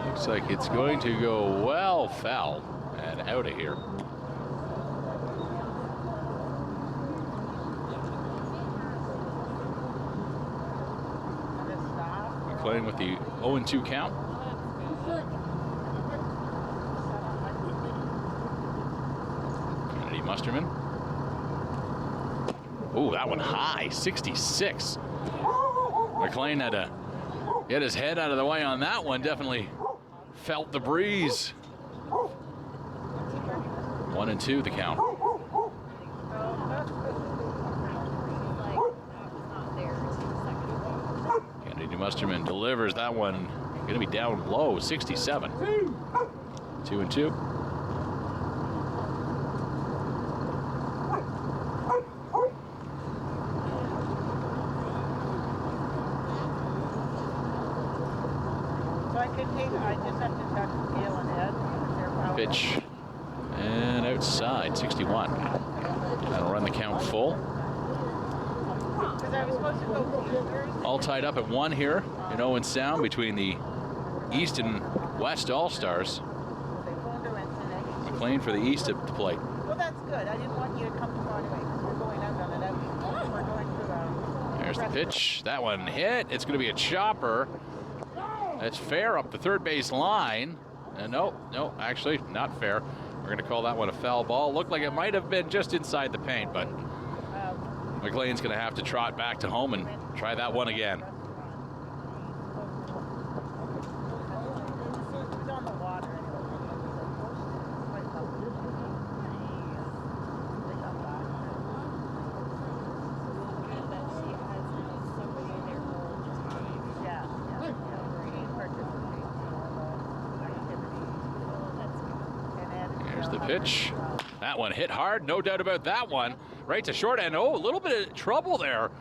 looks like it's going to go well foul and out of here. McLean with the 0-2 count. Kennedy Musterman. Ooh, that one high, 66. McLean had to get his head out of the way on that one. Definitely felt the breeze. 1-2 the count. Kennedy Musterman delivers that one. Going to be down low, 67. 2-2. I just have to talk to Gail and Ed. Pitch and outside, 61. That'll run the count full. Because I was supposed to go Thursday. All tied up at 1 here in Owen Sound between the East and West All-Stars. They phoned her in today. McLean for the East at the plate. Well, that's good. I didn't want you to come tomorrow anyway because we're going out on it. We're going to There's the pitch. That one hit. It's going to be a chopper. That's fair up the third base line. No, actually not fair. We're going to call that one a foul ball. Looked like it might have been just inside the paint, but McLean's going to have to trot back to home and try that one again. It was on the water anyway. Quite lovely. They got back. Good that she has somebody there all the time. Yeah. She participates in all the activities. That's good. And Ed, Here's the pitch. That one hit hard, no doubt about that one. Right to short end. Oh, a little bit of trouble there.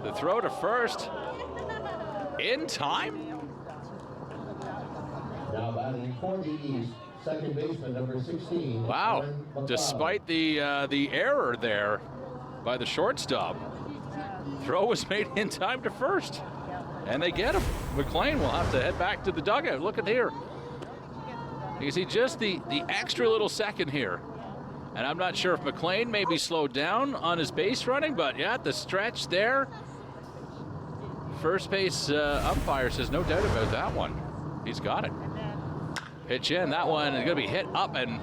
The throw to first. In time? Now batting for the East, second baseman number 16. Wow. Owen McLeod. Despite the error there by the shortstop, throw was made in time to first. And they get him. McLean will have to head back to the dugout. Look at here. You can see just the extra little second here. And I'm not sure if McLean maybe slowed down on his base running, but yeah, the stretch there. First base umpire says no doubt about that one. He's got it. Pitch in. That one is going to be hit up and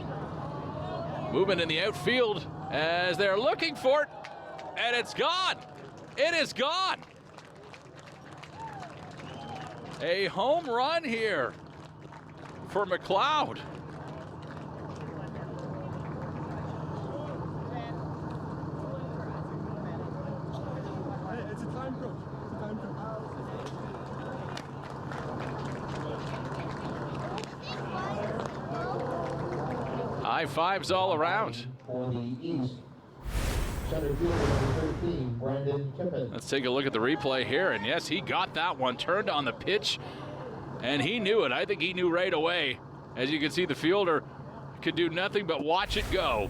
moving in the outfield as they're looking for it. And it's gone. It is gone. A home run here for McLeod. It's a time crunch. It's a time crunch. High fives all around. For the East, center fielder number 13, Brandon Kippen. Let's take a look at the replay here. And yes, he got that one. Turned on the pitch, and he knew it. I think he knew right away. As you can see, the fielder could do nothing but watch it go.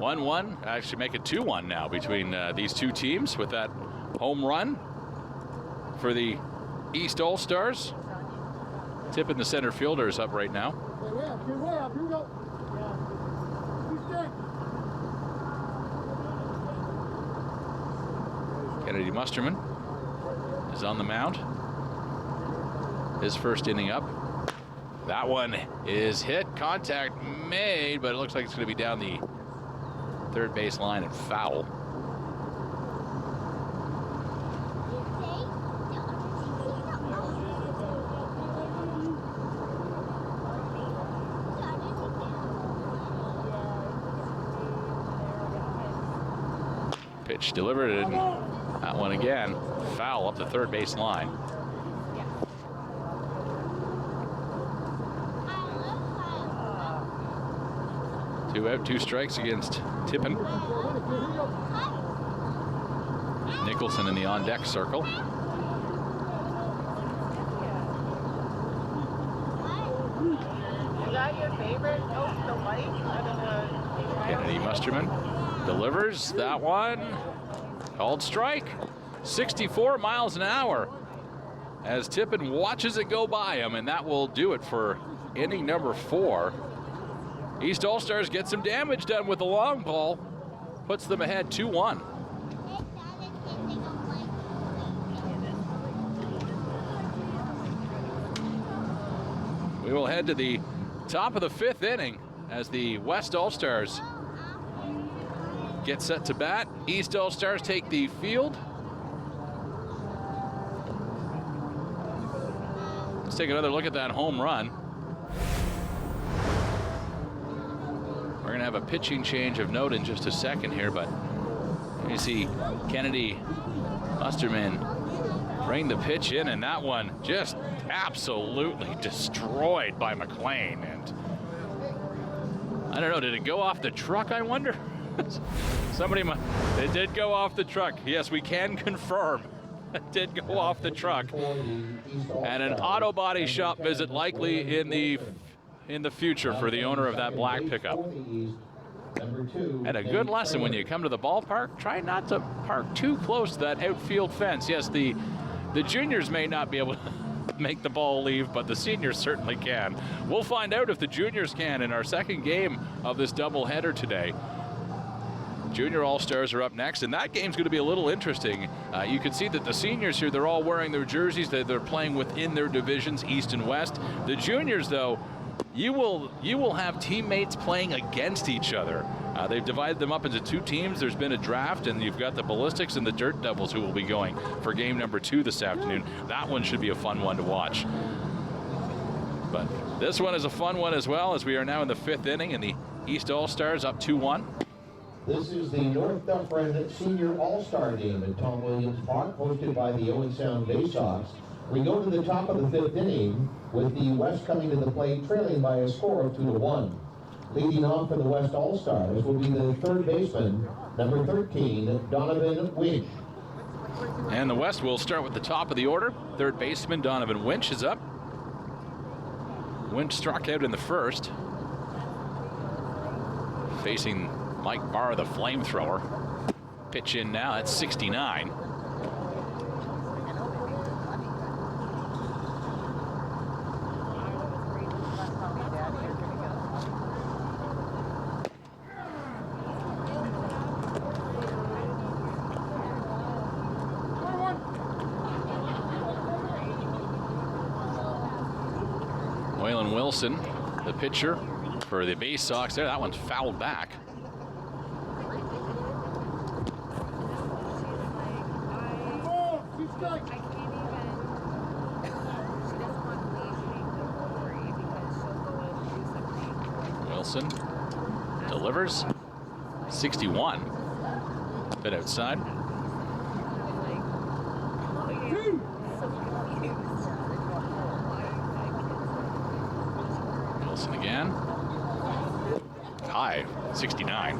1-1, actually make it 2-1 now between these two teams with that home run for the East All-Stars. Tipping the center fielder is up right now. Kennedy Musterman is on the mound. His first inning up. That one is hit, contact made, but it looks like it's going to be down the third base line and foul. Pitch delivered, and that one again, foul up the third base line. Two out, 2 strikes against Tippin. Nicholson in the on-deck circle. Is that your favorite? Oh, the white? Kennedy Musterman delivers that one. Called strike. 64 miles an hour as Tippin watches it go by him, and that will do it for inning number 4. East All-Stars get some damage done with the long ball. Puts them ahead 2-1. We will head to the top of the 5th inning as the West All-Stars get set to bat. East All-Stars take the field. Let's take another look at that home run. We're going to have a pitching change of note in just a second here, but you see Kennedy Musterman bring the pitch in, and that one just absolutely destroyed by McLean. And I don't know, did it go off the truck, I wonder? It did go off the truck. Yes, we can confirm. It did go off the truck. And an auto body shop visit likely in the future for the owner of that black pickup. And a good lesson when you come to the ballpark, try not to park too close to that outfield fence. Yes, the juniors may not be able to make the ball leave, but the seniors certainly can. We'll find out if the juniors can in our second game of this doubleheader today. Junior All-Stars are up next, and that game's going to be a little interesting. You can see that the seniors here, they're all wearing their jerseys. They're playing within their divisions, East and West. The juniors, though, you will have teammates playing against each other. They've divided them up into 2 teams. There's been a draft, and you've got the Ballistics and the Dirt Devils who will be going for game number 2 this afternoon. That one should be a fun one to watch. But this one is a fun one as well, as we are now in the 5th inning, and the East All-Stars up 2-1. This is the North Dufferin Senior All-Star Game at Tom Williams Park, hosted by the Owen Sound Bay Sox. We go to the top of the 5th inning with the West coming to the plate, trailing by a score of 2-1. Leading off for the West All-Stars will be the third baseman, number 13, Donovan Winch. And the West will start with the top of the order. Third baseman Donovan Winch is up. Winch struck out in the first. Facing Mike Barr, the flamethrower. Pitch in now, that's 69. Waylon Wilson, the pitcher for the Bay Sox there. That one's fouled back. I can't even. She doesn't want to leave me the worry because she'll go and do something. Wilson delivers. 61. Bit outside. Wilson again. High. 69.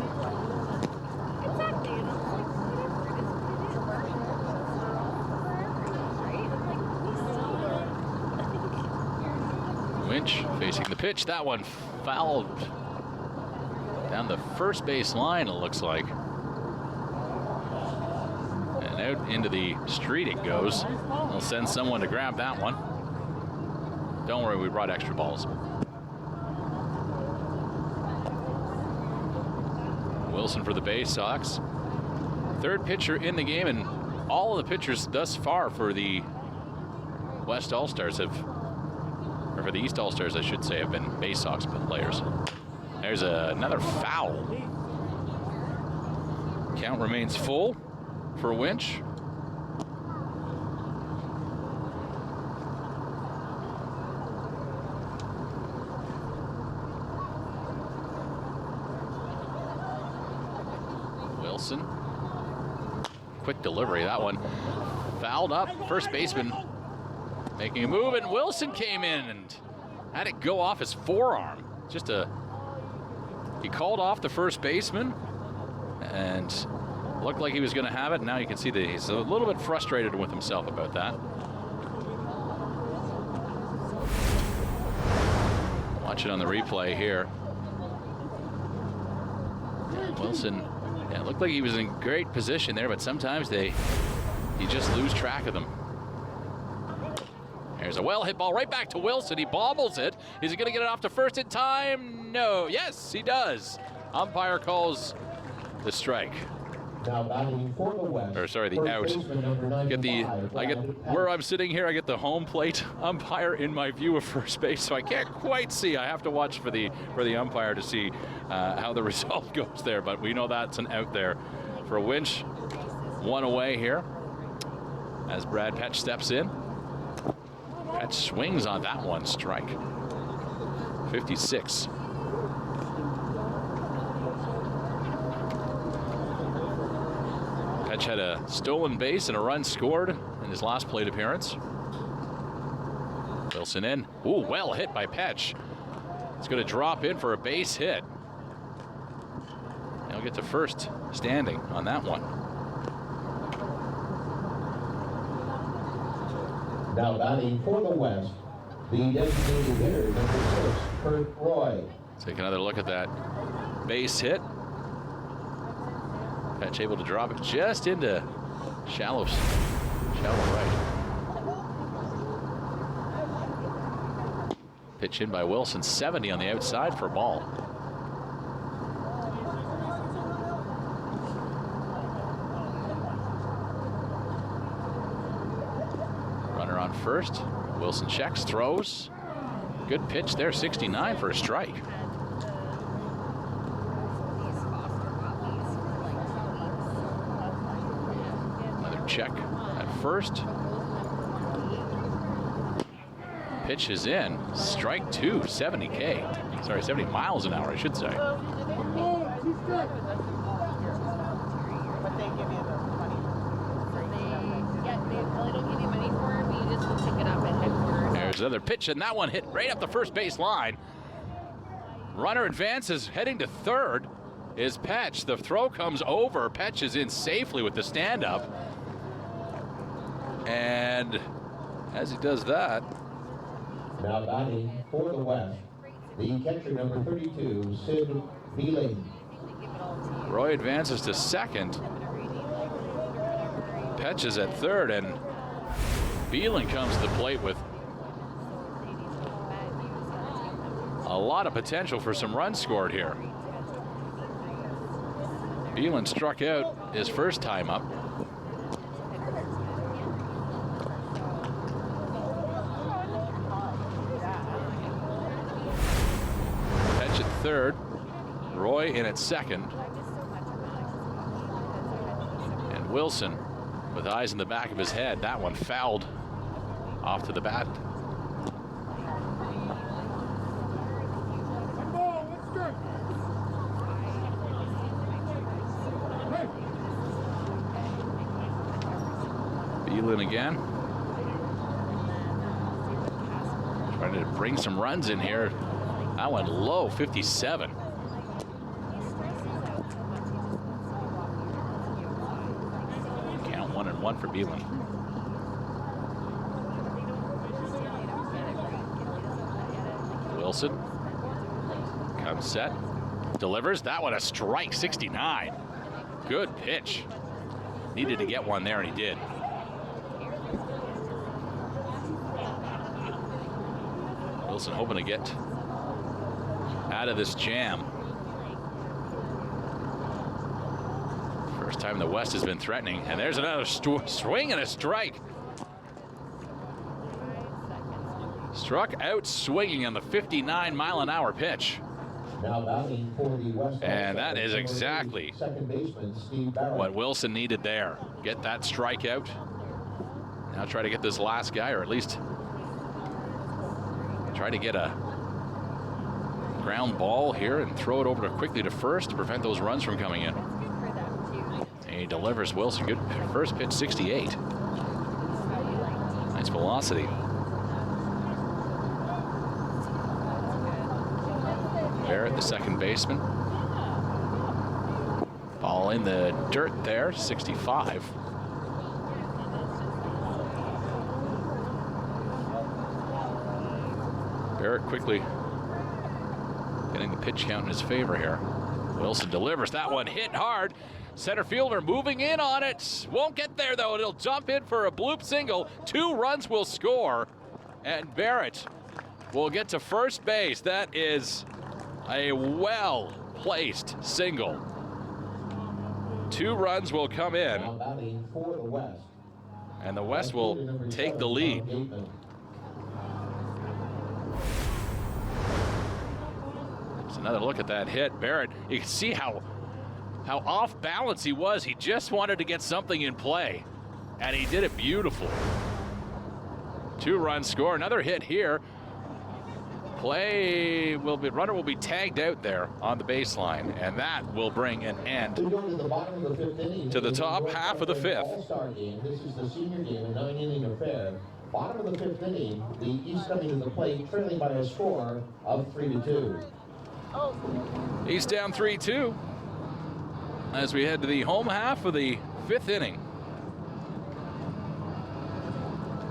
Winch facing the pitch. That one fouled Down the first base line, it looks like. And out into the street it goes. They'll send someone to grab that one. Don't worry, we brought extra balls. Wilson for the Bay Sox. Third pitcher in the game, and all of the pitchers thus far for the West All-Stars have, or for the East All-Stars, I should say, have been Bay Sox players. There's another foul. Count remains full for Winch. Wilson. Quick delivery, that one fouled up. First baseman making a move, and Wilson came in and had it go off his forearm. He called off the first baseman and looked like he was going to have it. Now you can see that he's a little bit frustrated with himself about that. Watch it on the replay here. Wilson, yeah, it looked like he was in great position there, but sometimes you just lose track of them. There's a well hit ball right back to Wilson. He bobbles it. Is he going to get it off to first in time? No. Yes, he does. Umpire calls the strike. Now batting for the West. Or sorry, the out. Where I'm sitting here, I get the home plate umpire in my view of first base, so I can't quite see. I have to watch for the umpire to see how the result goes there. But we know that's an out there for Winch. One away here as Brad Petch steps in. Petch swings on that one, strike. 56. Petch had a stolen base and a run scored in his last plate appearance. Wilson in. Ooh, well hit by Petch. It's going to drop in for a base hit. He'll get to first standing on that one. Now batting for the West, the designated hitter, number 6, Kurt Roy. Take another look at that base hit. Petch able to drop it just into shallow right. Pitch in by Wilson, 70 on the outside for a ball. Runner on first. Wilson checks, throws. Good pitch there, 69 for a strike. Another check at first. Pitch is in. Strike two, 70K. Sorry, 70 miles an hour, I should say. But they give you the money. They don't give you money for it, but you just will pick it up at headquarters. There's another pitch, and that one hit right up the first base line. Runner advances, heading to third is Petch. The throw comes over. Petch is in safely with the stand-up. And as he does that, Now batting for the West, the catcher, number 32, Sid Beeling. Roy advances to second. Petch is at third, and Beeling comes to the plate with a lot of potential for some runs scored here. Beeling struck out his first time up. Petch at third. Roy in at second. And Wilson with eyes in the back of his head. That one fouled off to the bat. Beeling again. Trying to bring some runs in here. That went low, 57. Count 1-1 for Beeling. Wilson comes set. Delivers that one, a strike, 69. Good pitch. Needed to get one there, and he did. Wilson hoping to get out of this jam. First time the West has been threatening, and there's another swing and a strike. Struck out swinging on the 59-mile-an-hour pitch. Now batting for the West. And that is exactly what Wilson needed there. Get that strikeout. Now try to get this last guy, or at least try to get a ground ball here and throw it over quickly to first to prevent those runs from coming in. And he delivers. Wilson, good first pitch, 68. Nice velocity. Barrett, the second baseman. Ball in the dirt there, 65. Barrett quickly getting the pitch count in his favor here. Wilson delivers. That one hit hard. Center fielder moving in on it. Won't get there, though. It'll jump in for a bloop single. 2 runs will score. And Barrett will get to first base. That is a well-placed single. 2 runs will come in. And the West will take the lead. Another look at that hit. Barrett, you can see how off balance he was. He just wanted to get something in play, and he did it beautifully. 2-run score. Another hit here. Runner will be tagged out there on the baseline, and that will bring an end to the top half of the 5th. This is the senior game, a 9-inning affair. Bottom of the 5th inning, the East coming to the plate, trailing by a score of 3-2. He's down 3-2 as we head to the home half of the 5th inning.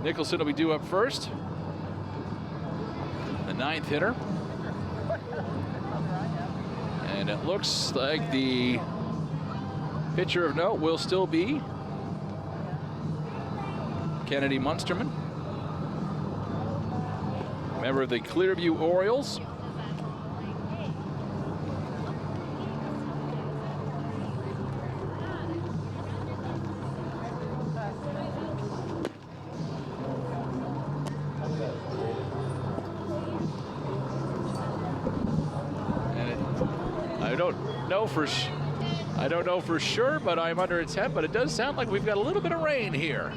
Nicholson will be due up first. The 9th hitter. And it looks like the pitcher of note will still be Kennedy Munsterman, member of the Clearview Orioles. I don't know for sure, but I'm under attempt. But it does sound like we've got a little bit of rain here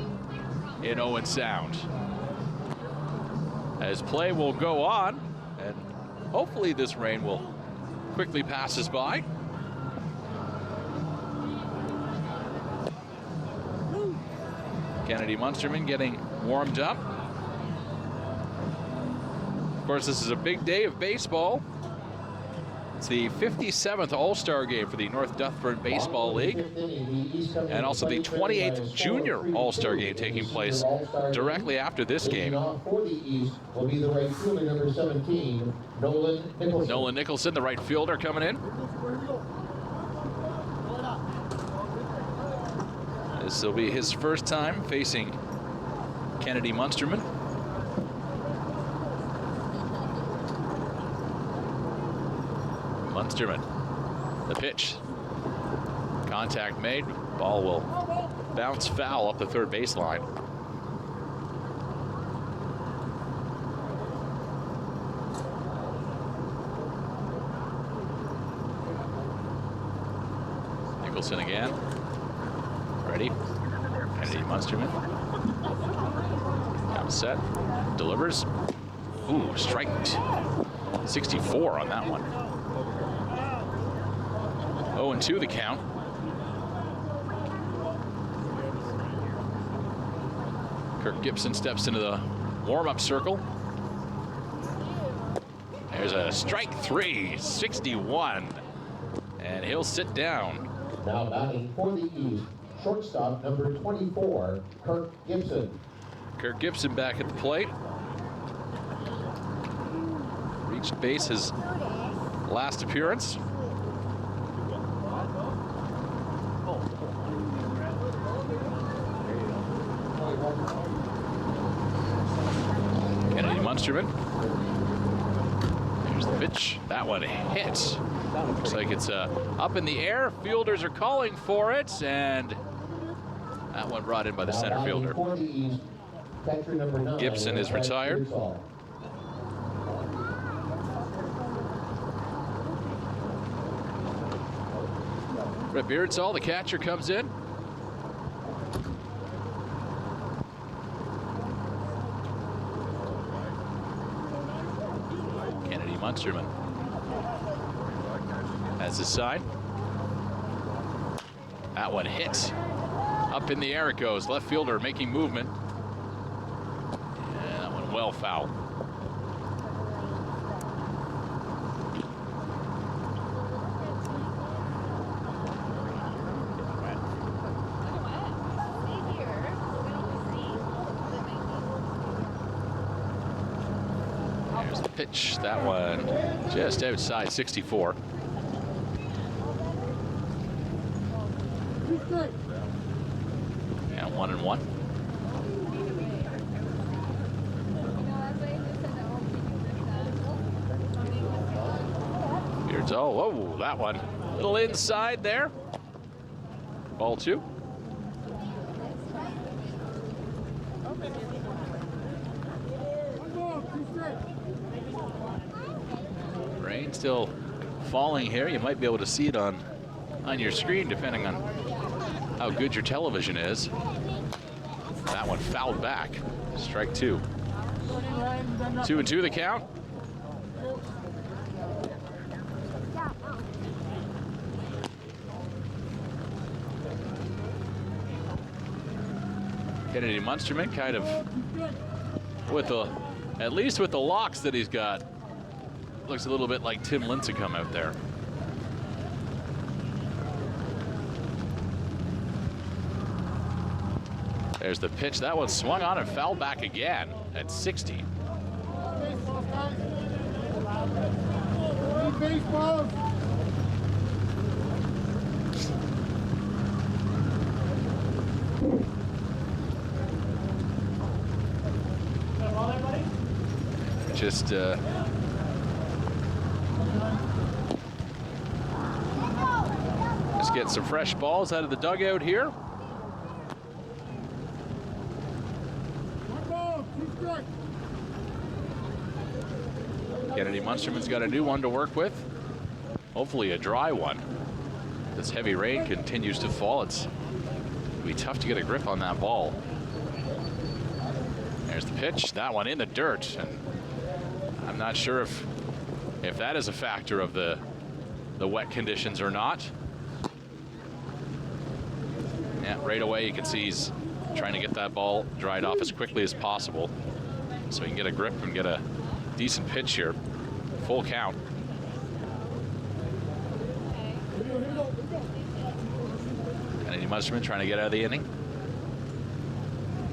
in Owen Sound. As play will go on, and hopefully this rain will quickly pass us by. Kennedy Munsterman getting warmed up. Of course, this is a big day of baseball. It's the 57th All-Star game for the North Dufferin Baseball League, and also the 28th Junior All-Star game taking place directly after this game. For the East will be the right fielder, number 17, Nolan Nicholson. Nolan Nicholson, the right fielder, coming in. This will be his first time facing Kennedy Munsterman. Munsterman, the pitch. Contact made. Ball will bounce foul up the third baseline. Nicholson again. Ready. Kennedy Munsterman. Now set. Delivers. Ooh, strike 64 on that one. 0-2 the count. Kirk Gibson steps into the warm-up circle. There's a strike 3, 61. And he'll sit down. Now batting for the East, shortstop number 24, Kirk Gibson. Kirk Gibson back at the plate. Reached base his last appearance. Munsterman. There's the pitch. That one hits. Looks like it's up in the air. Fielders are calling for it, and that one brought in by the center fielder. Gibson is retired. Brett Beardsall, the catcher, comes in. Kennedy Munsterman has his sign. That one hits. Up in the air it goes. Left fielder making movement. And that one well foul. There's the pitch. That one just outside 64. And 1-1. Here's whoa, that one. A little inside there. Ball 2. Rain still falling here. You might be able to see it on your screen depending on how good your television is. That one fouled back. Strike 2. 2-2 the count. Kennedy Munsterman kind of at least with the locks that he's got, looks a little bit like Tim Lincecum out there. There's the pitch. That one swung on and fouled back again at 60. Just get some fresh balls out of the dugout here. Kennedy Munsterman's got a new one to work with. Hopefully a dry one. This heavy rain continues to fall. It'll be tough to get a grip on that ball. There's the pitch. That one in the dirt. And I'm not sure if that is a factor of the wet conditions or not. Yeah, right away you can see he's trying to get that ball dried off as quickly as possible so he can get a grip and get a decent pitch here. Full count. Kennedy Munsterman trying to get out of the inning.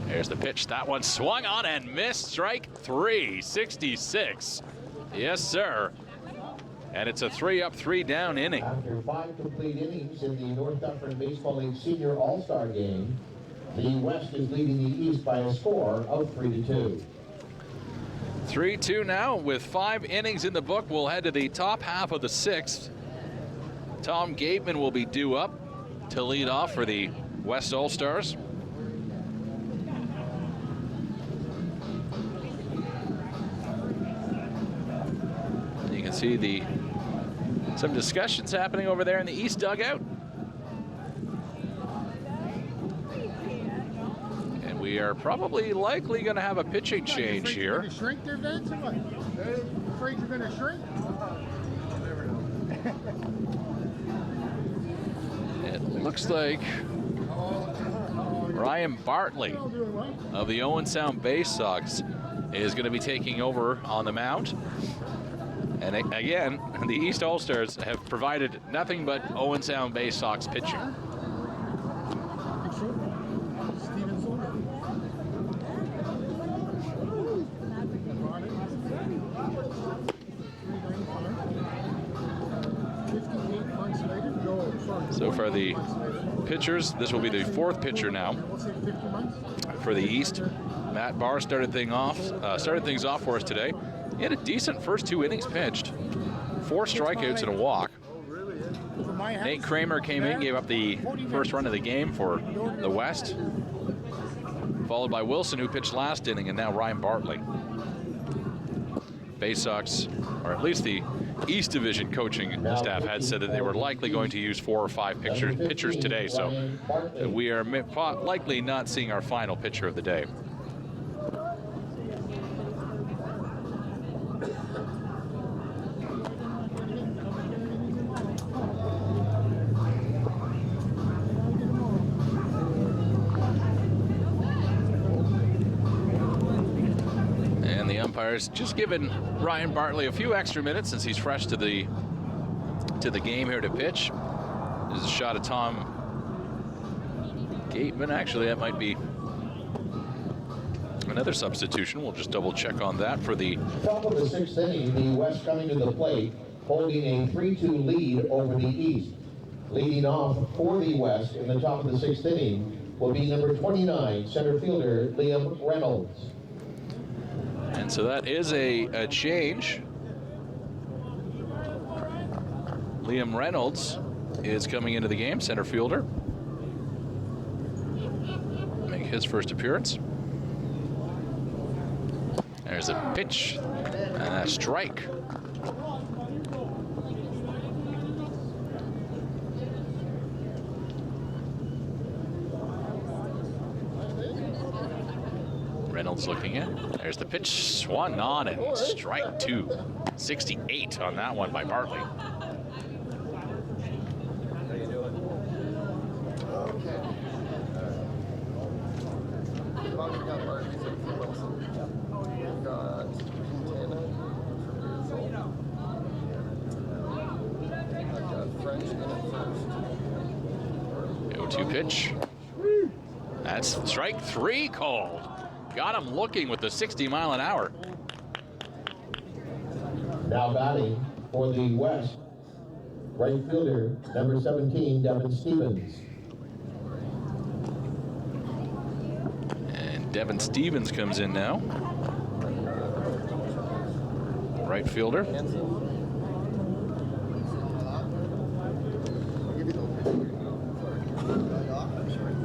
There's the pitch. That one swung on and missed. Strike 3, 66. Yes, sir. And it's a 3-up, 3-down inning. After 5 complete innings in the North Dufferin Baseball League Senior All-Star Game, the West is leading the East by a score of 3-2. 3-2 now with 5 innings in the book. We'll head to the top half of the 6th. Tom Gateman will be due up to lead off for the West All-Stars. You can see some discussions happening over there in the East dugout. And we are probably likely going to have a pitching change here. You're going to shrink there, Vince, or what? You afraid you're going to shrink? It looks like Ryan Bartley of the Owen Sound Bay Sox is going to be taking over on the mound. And again, the East All-Stars have provided nothing but Owen Sound Bay Sox pitching. So far, the pitchers. This will be the 4th pitcher now for the East. Matt Barr started things off for us today. He had a decent first 2 innings pitched. 4 strikeouts and a walk. Nate Kramer came in, gave up the first run of the game for the West. Followed by Wilson, who pitched last inning, and now Ryan Bartley. Bay Sox, or at least the East Division coaching staff, had said that they were likely going to use 4 or 5 pitchers today, so we are likely not seeing our final pitcher of the day. Just giving Ryan Bartley a few extra minutes since he's fresh to the game here to pitch. There's a shot of Tom Gateman. Actually, that might be another substitution. We'll just double check on that for the top of the 6th inning. The West coming to the plate, holding a 3-2 lead over the East. Leading off for the West in the top of the 6th inning will be number 29, center fielder Liam Reynolds. And so that is a change. Liam Reynolds is coming into the game, center fielder. Make his first appearance. There's a pitch and a strike. Reynolds looking in. There's the pitch, swung on, and strike 2. 68 on that one by Bartley. How you doing? Okay. We got Bartley for Wilson. We got Quintana for Rizzo. I've got French in at first. 0-2 pitch. That's strike 3 called. Got him looking with the 60-mile-an-hour. Now batting for the West, right fielder, number 17, Devin Stevens. And Devin Stevens comes in now. Right fielder.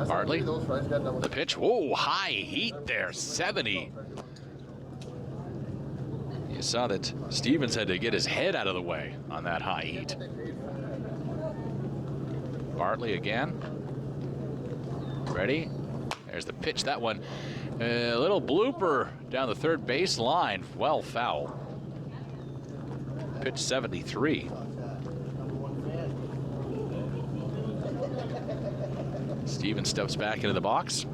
Bartley, the pitch. Whoa, high heat there, 70. You saw that Stevens had to get his head out of the way on that high heat. Bartley again. Ready? There's the pitch. That one, a little blooper down the third base line. Well foul. Pitch 73. Stevens steps back into the box.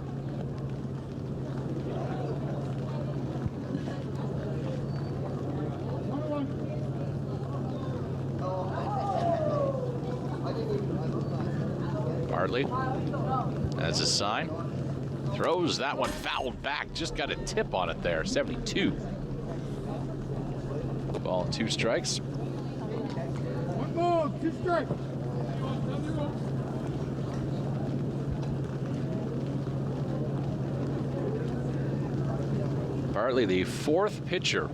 Bartley, that's a sign. Throws that one fouled back. Just got a tip on it there. 72. Ball and 2 strikes. 1 ball, 2 strikes. Bartley, the 4th pitcher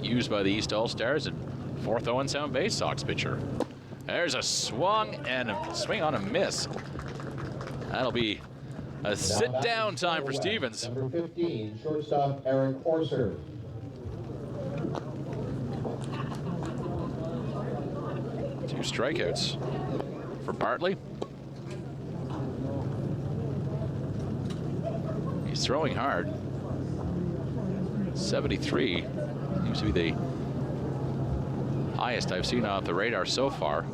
used by the East All-Stars and 4th Owen Sound Bay Sox pitcher. There's a swung and a swing on a miss. That'll be a sit-down time for Stevens. Number 15, shortstop Eric Orser. Two strikeouts for Bartley. He's throwing hard. 73 seems to be the highest I've seen off the radar so far.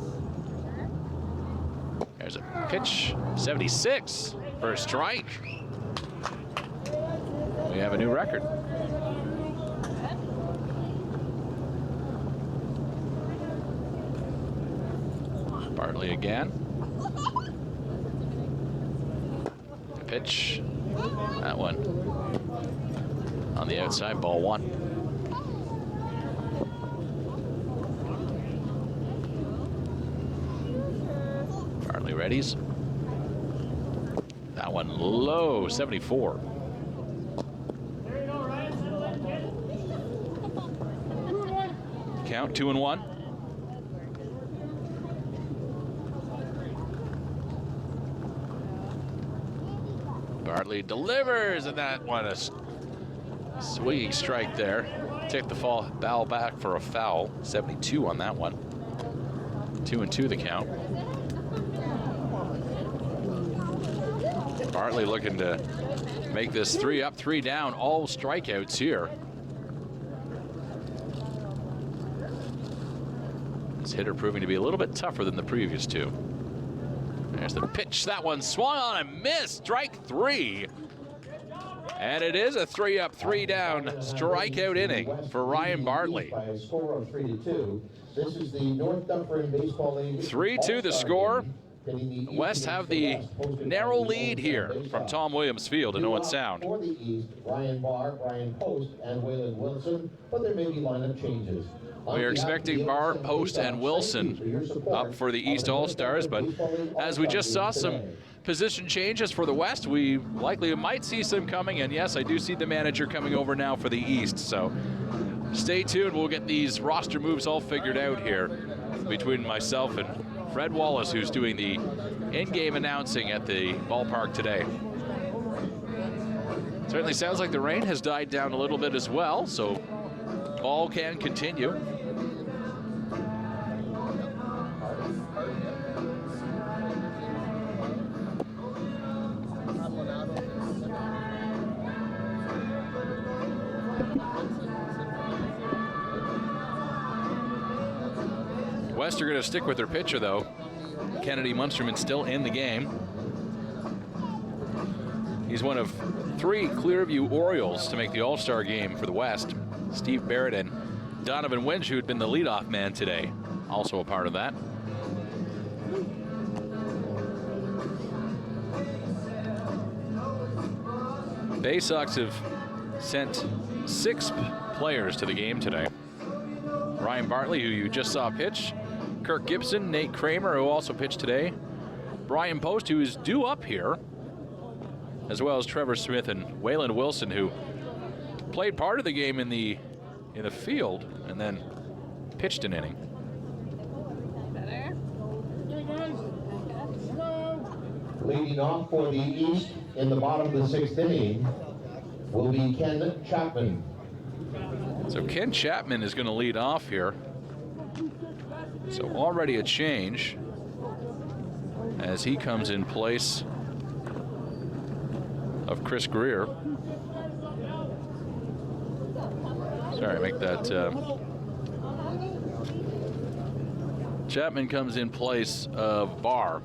There's a pitch, 76 for a strike. We have a new record. Bartley again. Pitch, that one on the outside, ball 1. Bartley readies. That one low, 74. Count 2-1. Bartley delivers, and that one a swinging strike there. Take the ball back for a foul. 72 on that one. 2-2 the count. Bartley looking to make this 3 up, 3 down. All strikeouts here. This hitter proving to be a little bit tougher than the previous two. There's the pitch. That one swung on and missed. Strike 3. And it is a 3 up, 3 down strikeout inning for Ryan Bartley. By a score of 3-2. This is the North Dufferin Baseball League 3-2 the score. The West have the narrow lead here from Tom Williams Field in Owen Sound. For the East, Ryan Barr, Brian Post, and Waylon Wilson, but there may be lineup changes. We are expecting Barr, Post, and Wilson up for the East All-Stars, but as we just saw some position changes for the West, we likely might see some coming, and yes, I do see the manager coming over now for the East, so stay tuned. We'll get these roster moves all figured out here between myself and Fred Wallace, who's doing the in-game announcing at the ballpark today. Certainly sounds like the rain has died down a little bit as well, so ball can continue. West are going to stick with their pitcher, though. Kennedy Munsterman still in the game. He's one of 3 Clearview Orioles to make the All-Star game for the West. Steve Barrett and Donovan Winch, who had been the leadoff man today, also a part of that. Bay Sox have sent 6 players to the game today. Ryan Bartley, who you just saw pitch. Kirk Gibson, Nate Kramer, who also pitched today. Brian Post, who is due up here, as well as Trevor Smith and Waylon Wilson, who played part of the game in the field and then pitched an inning. Better? Leading off for the East in the bottom of the 6th inning will be Ken Chapman. So Ken Chapman is going to lead off here. So already a change as he comes in place of Chris Greer. Sorry, make that. Chapman comes in place of Barr,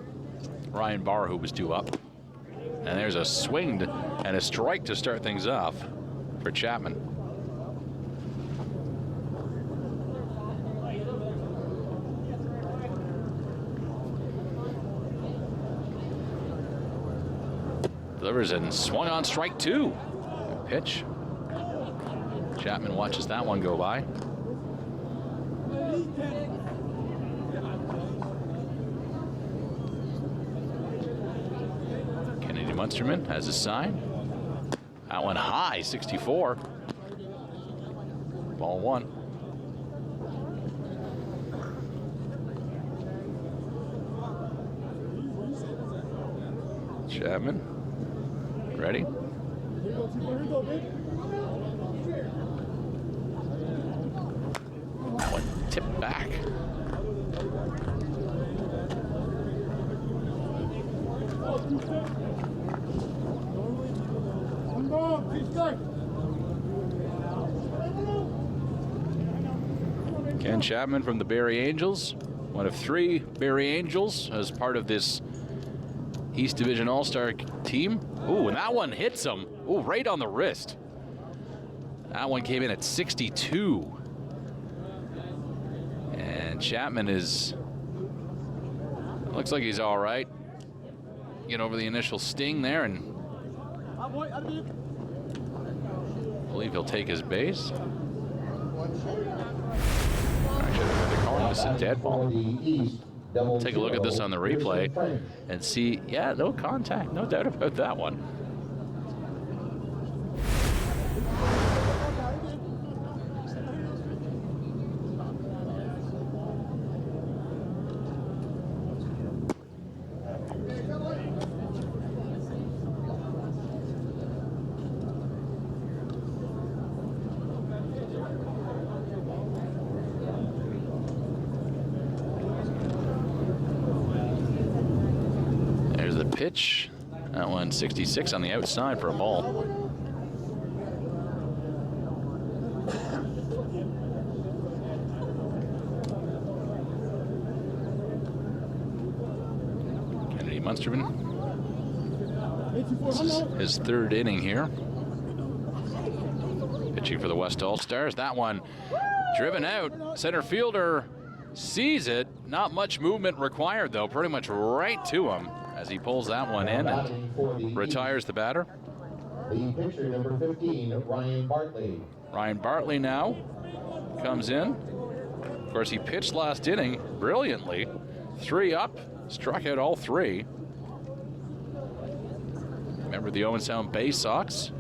Ryan Barr, who was due up. And there's a swing and a strike to start things off for Chapman. Delivers and swung on strike 2. Good pitch. Chapman watches that one go by. Kennedy Munsterman has his sign. That one high, 64. Ball 1. Chapman. Ready? That one tipped back. Ken Chapman from the Barrie Angels, one of 3 Barrie Angels as part of this East Division All-Star team. Ooh, and that one hits him. Ooh, right on the wrist. That one came in at 62. And Chapman looks like he's all right. Get over the initial sting there, and I believe he'll take his base. Actually, they're calling this a dead ball. take a look at this on the replay and see, yeah, no contact, no doubt about that one. Pitch. That one 66 on the outside for a ball. Kennedy Munsterman. This is his third inning here. Pitching for the West All-Stars. That one driven out. Center fielder sees it. Not much movement required though. Pretty much right to him as he pulls that one in and retires the batter. The pitcher, number 15, Ryan Bartley. Ryan Bartley now comes in. Of course, he pitched last inning brilliantly. 3 up, struck out all 3. Remember the Owen Sound Bay Sox?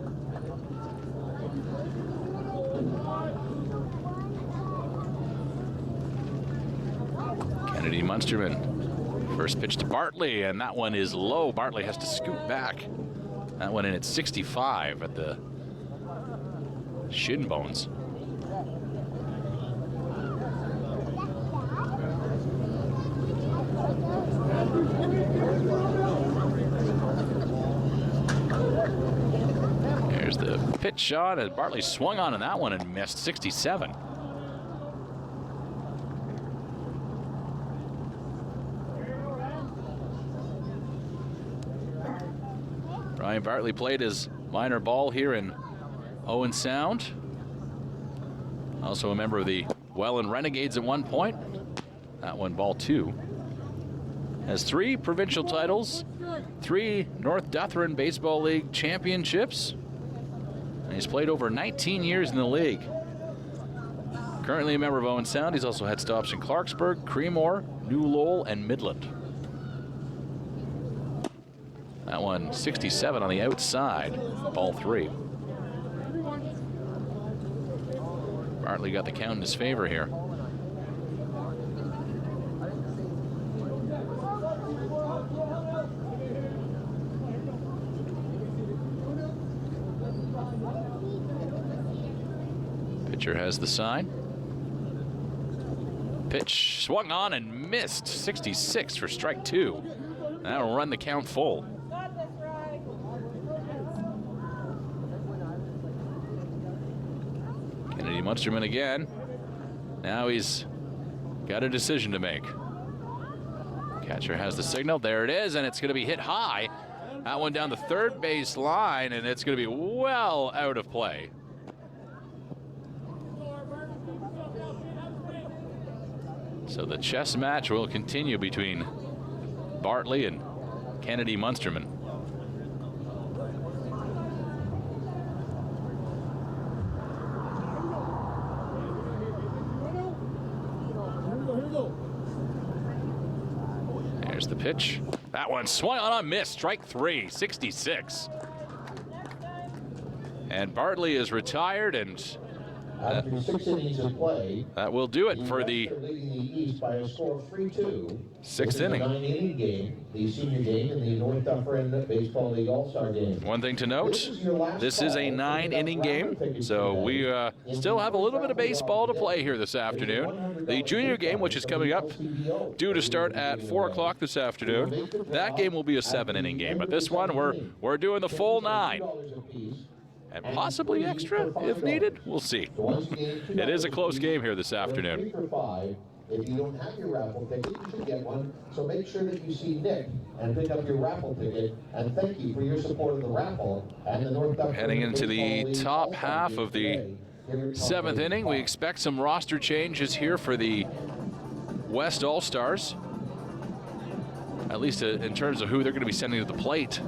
Kennedy Munsterman. First pitch to Bartley, and that one is low. Bartley has to scoot back. That one in at 65 at the shin bones. There's the pitch shot, and Bartley swung on that one and missed. 67. Ryan Bartley played his minor ball here in Owen Sound. Also a member of the Welland Renegades at one point. That one, ball 2. Has 3 provincial titles, 3 North Dufferin Baseball League championships. And he's played over 19 years in the league. Currently a member of Owen Sound. He's also had stops in Clarksburg, Creemore, New Lowell, and Midland. That one 67 on the outside, ball 3. Bartley got the count in his favor here. Pitcher has the sign. Pitch swung on and missed. 66 for strike 2. That'll run the count full. Kennedy Munsterman again. Now he's got a decision to make. Catcher has the signal. There it is, and it's going to be hit high. That one down the third base line, and it's going to be well out of play. So the chess match will continue between Bartley and Kennedy Munsterman. There's the pitch. That one swung on a miss. Strike 3, 66. And Bartley is retired, and after 6 innings of play, that will do it for the leading the East by a score of 3-2. 6th inning. The 9-inning game, the senior game in the North Dufferin Baseball League All-Star game. One thing to note, this is a 9-inning game, so we still have a little bit of baseball to play here this afternoon. The junior game, which is coming up, due to start at 4 o'clock this afternoon, that game will be a 7-inning game, but this one we're doing the full 9. And possibly extra if needed. We'll see. It is a close game here this afternoon. If you don't have your raffle ticket, you should get one. So make sure that you see Nick and pick up your raffle ticket. And thank you for your support of the raffle and the North Dufferin. Heading into the top half of the 7th inning, we expect some roster changes here for the West All-Stars. At least in terms of who they're going to be sending to the plate.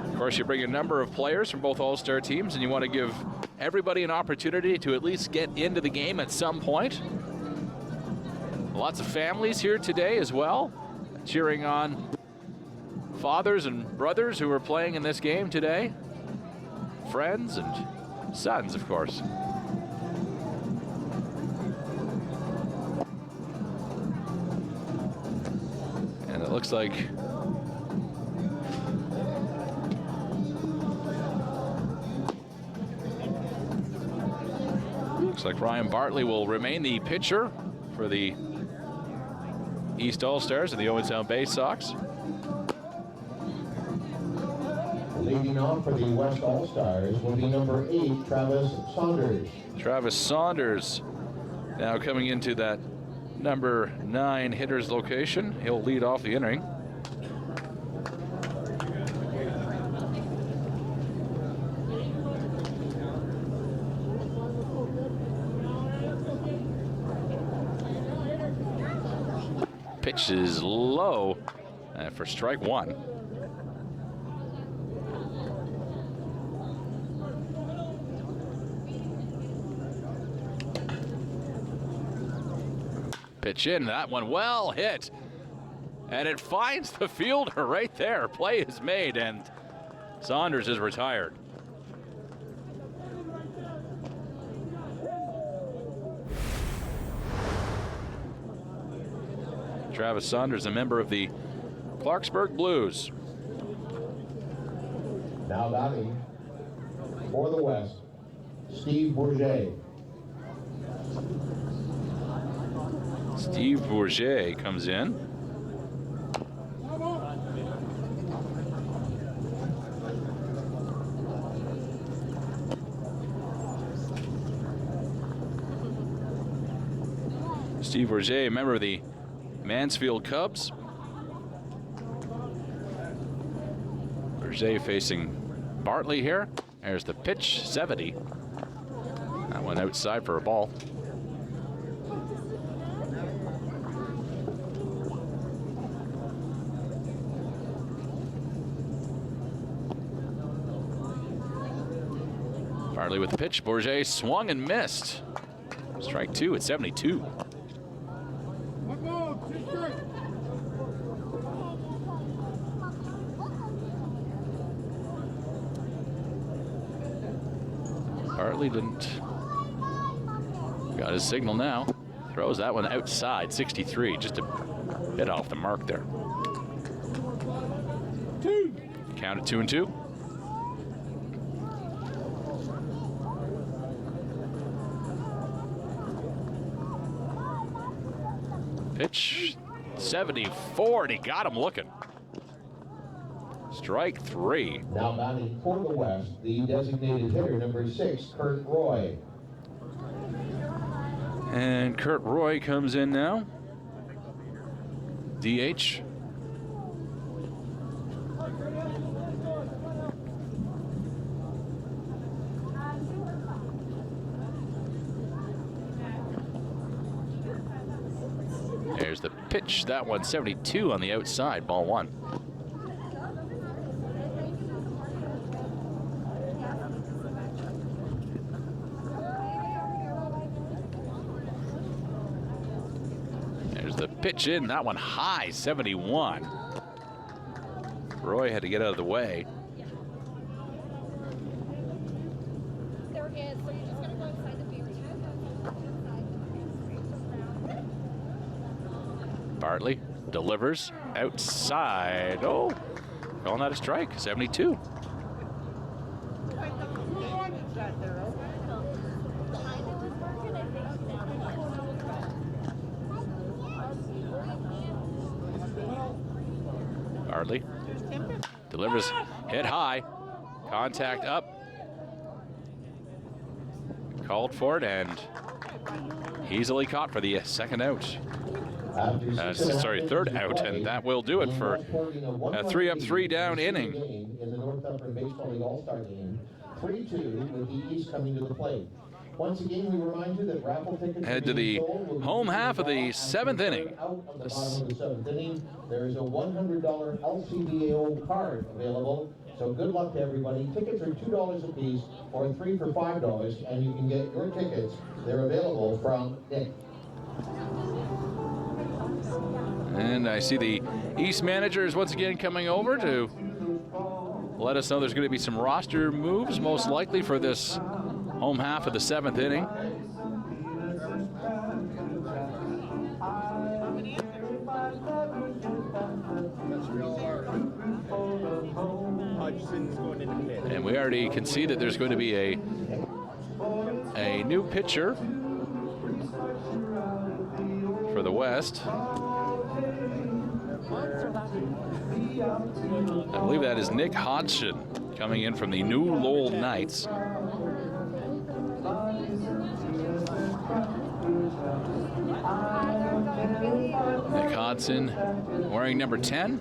Of course, you bring a number of players from both All-Star teams, and you want to give everybody an opportunity to at least get into the game at some point. Lots of families here today as well, cheering on fathers and brothers who are playing in this game today. Friends and sons, of course. And it looks like Ryan Bartley will remain the pitcher for the East All-Stars and the Owen Sound Bay Sox. Leading off for the West All-Stars will be number 8, Travis Saunders. Travis Saunders now coming into that number 9 hitter's location. He'll lead off the inning. Pitch is low for strike 1. Pitch in, that one well hit. And it finds the fielder right there. Play is made and Saunders is retired. Travis Saunders, a member of the Clarksburg Blues. Now batting for the West, Steve Bourget. Steve Bourget comes in. Steve Bourget, a member of the Mansfield Cubs. Bourget facing Bartley here. There's the pitch, 70. That one outside for a ball. Bartley with the pitch. Bourget swung and missed. Strike 2 at 72. Bartley got his signal now. Throws that one outside, 63, just a bit off the mark there. Count at 2-2. Pitch, 74, and he got him looking. Strike 3. Now batting for the West, the designated hitter, number 6, Kurt Roy. And Kurt Roy comes in now. DH. There's the pitch. That one, 72 on the outside, ball 1. There's the pitch in, that one high, 71. Roy had to get out of the way. There is, so you're just going to go inside the field. Bartley delivers outside. Oh, calling that a strike, 72. Bartley delivers, hit high, contact up. Called for it and easily caught for the second out. Third out, and that will do it for a 3-up, 3-down inning. In the North Dufferin Baseball League All-Star Game, 3-2 with the East coming to the plate. Once again, we remind you that raffle tickets head to the home half of the 7th inning. Out of the bottom of the 7th inning, there is a $100 LCBAO card available. So good luck to everybody. Tickets are $2 a piece, or 3 for $5, and you can get your tickets. They're available from Nick. And I see the East managers once again coming over to let us know there's going to be some roster moves, most likely for this home half of the 7th inning. And we already can see that there's going to be a new pitcher for the West. I believe that is Nick Hodgson coming in from the New Lowell Knights. Nick Hodgson wearing number 10.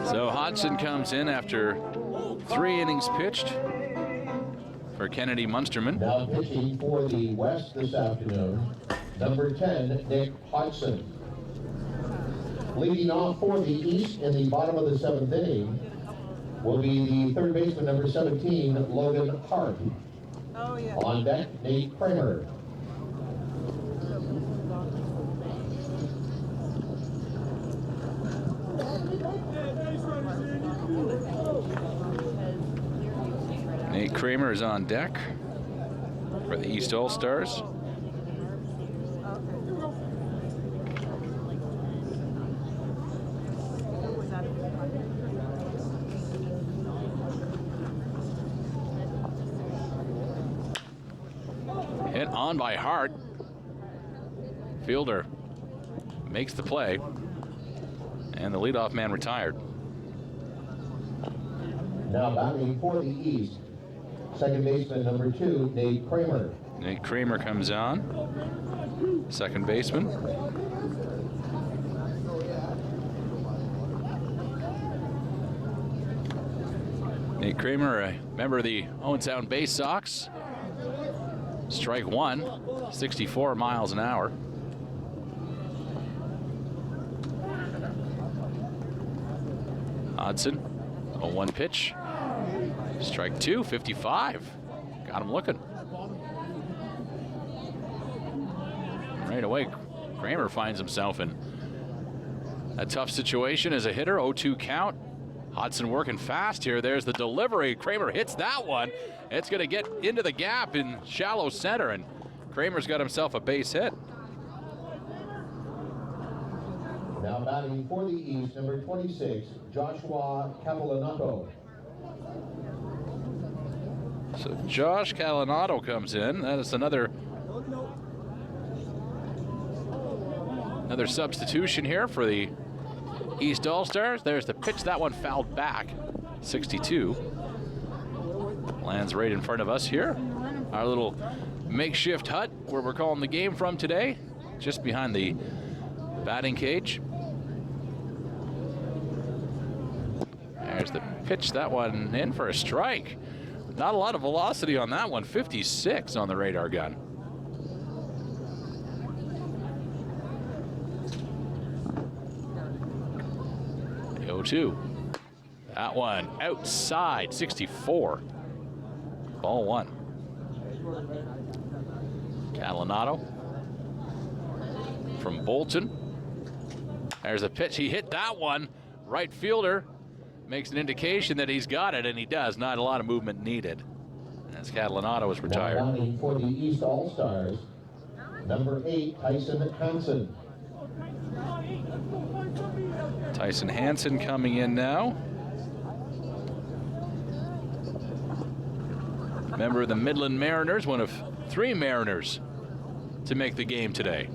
So Hodgson comes in after 3 innings pitched for Kennedy Munsterman. Now pitching for the West this afternoon, number 10, Nick Hodgson. Leading off for the East in the bottom of the 7th inning will be the third baseman, number 17, Logan Hart. Oh, yeah. On deck, Nate Kramer. Nate Kramer is on deck for the East All-Stars. Hit on by Hart. Fielder makes the play, and the leadoff man retired. Now batting for the East, second baseman number 2, Nate Kramer. Nate Kramer comes on, second baseman. Nate Kramer, a member of the Owen Sound Bay Sox. Strike 1, 64 miles an hour. Hodgson, 0-1 pitch. Strike 2, 55. Got him looking. Right away, Kramer finds himself in a tough situation as a hitter. 0-2 count. Hodgson working fast here. There's the delivery. Kramer hits that one. It's going to get into the gap in shallow center, and Kramer's got himself a base hit. Now batting for the East, number 26, Joshua Cavalanato. So Josh Calinato comes in. That is another substitution here for the East All-Stars. There's the pitch. That one fouled back. 62. Lands right in front of us here. Our little makeshift hut where we're calling the game from today. Just behind the batting cage. There's the pitch. That one in for a strike. Not a lot of velocity on that one. 56 on the radar gun. The 0-2. That one outside. 64. Ball 1. Calinato from Bolton. There's a pitch. He hit that one. Right fielder makes an indication that he's got it, and he does. Not a lot of movement needed as Calinato is retired. Now batting for the East All-Stars, number 8, Tyson Hansen. Tyson Hansen coming in now. Member of the Midland Mariners, one of 3 Mariners to make the game today.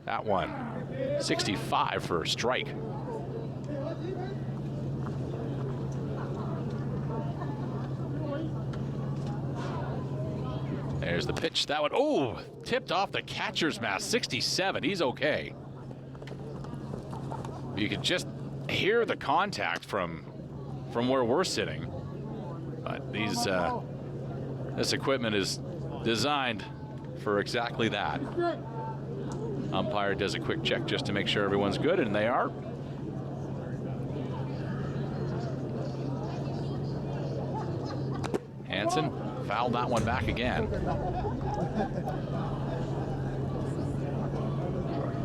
That one, 65 for a strike. There's the pitch. That one, oh, tipped off the catcher's mask. 67, he's okay. You can just hear the contact from where we're sitting. But these, this equipment is designed for exactly that. Umpire does a quick check just to make sure everyone's good, and they are. Hansen fouled that one back again.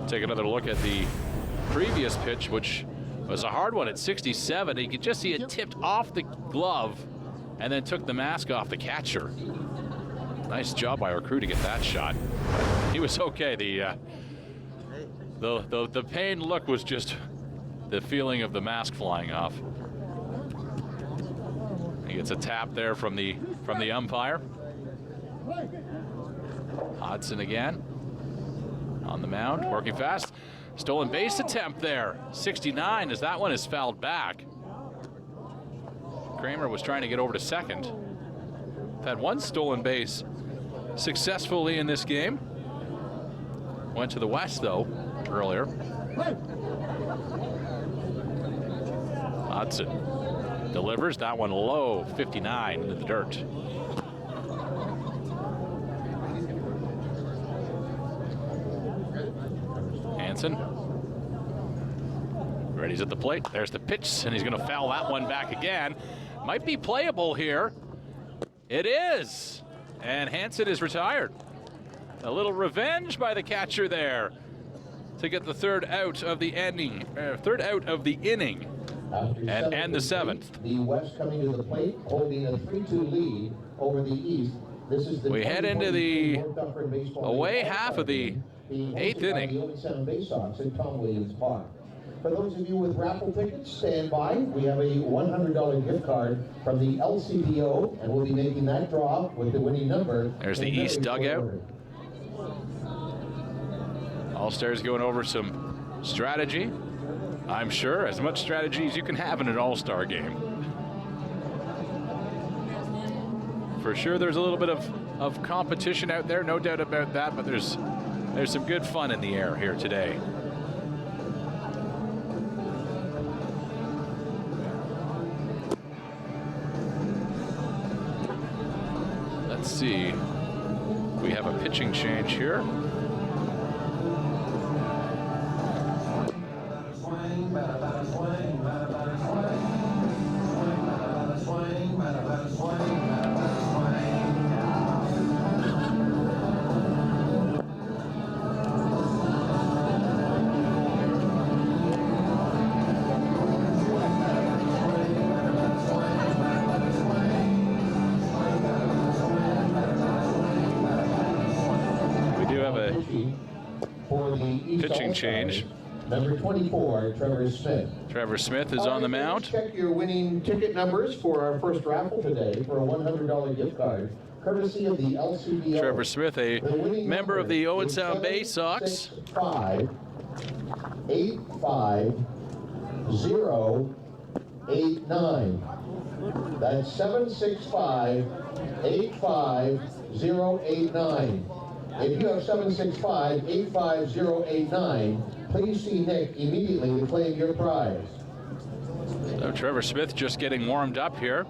Take another look at the previous pitch, which was a hard one at 67. You could just see it tipped off the glove and then took the mask off the catcher. Nice job by our crew to get that shot. He was okay. The pain look was just the feeling of the mask flying off. He gets a tap there from the umpire. Hodson again on the mound, working fast. Stolen base attempt there. 69 as that one is fouled back. Kramer was trying to get over to second. Had one stolen base successfully in this game. Went to the west though earlier. Hodson delivers that one low, 59 into the dirt. Hansen. Ready's at the plate. There's the pitch, and he's going to foul that one back again. Might be playable here. It is. And Hansen is retired. A little revenge by the catcher there to get the third out of the inning. And the seventh. The West coming to the plate, holding a 3-2 lead over the East. This is the we head into the away half of the eighth inning. The Owen Sound Bay Sox at Tom Williams Park. For those of you with raffle tickets, stand by. We have a $100 gift card from the LCBO, and we'll be making that draw with the winning number. There's the East dugout. All-Stars going over some strategy. I'm sure as much strategy as you can have in an All-Star game. For sure there's a little bit of competition out there, no doubt about that, but there's some good fun in the air here today. Let's see. We have a pitching change here. Pitching change. Number 24, Trevor Smith. Trevor Smith is on the mound. Check your winning ticket numbers for our first raffle today for a $100 gift card, courtesy of the LCBO. Trevor Smith, a member of the Owen Sound Bay Sox. 765-85089. That's 765-85089. If you have 765-85089, please see Nick immediately to claim your prize. So Trevor Smith just getting warmed up here.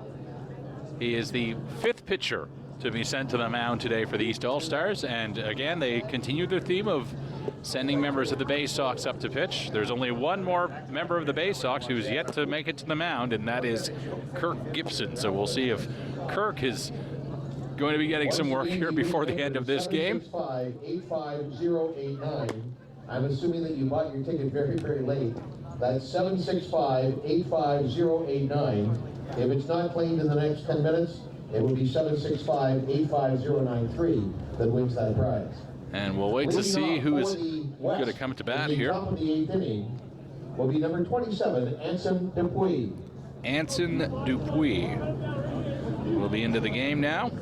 He is the fifth pitcher to be sent to the mound today for the East All-Stars. And again, they continue their theme of sending members of the Bay Sox up to pitch. There's only one more member of the Bay Sox who's yet to make it to the mound, and that is Kirk Gibson. So we'll see if Kirk is going to be getting some work here before the end of this game. 765-85089. I'm assuming that you bought your ticket very, very late. That's 765-85089. If it's not claimed in the next 10 minutes, it will be 765-85093 that wins that prize. And we'll wait to see who is going to come to bat here. Top of the eighth inning will be number 27, Anson Dupuis. Anson Dupuis will be into the game now.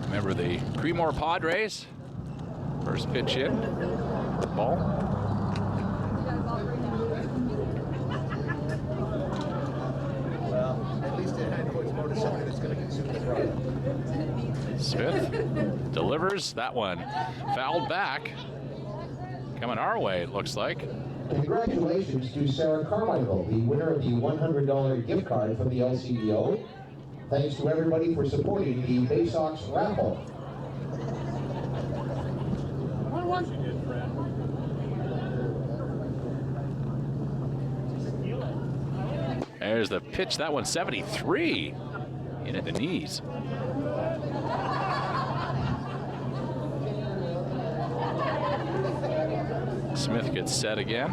Remember the Creemore Padres. First pitch in. Ball. Well, at least it had towards more to something that's going to consume the product. Smith delivers that one. Fouled back. Coming our way, it looks like. Congratulations to Sarah Carmichael, the winner of the $100 gift card from the LCBO. Thanks to everybody for supporting the Bay Sox raffle. There's the pitch. That one's 73. In at the knees. Smith gets set again.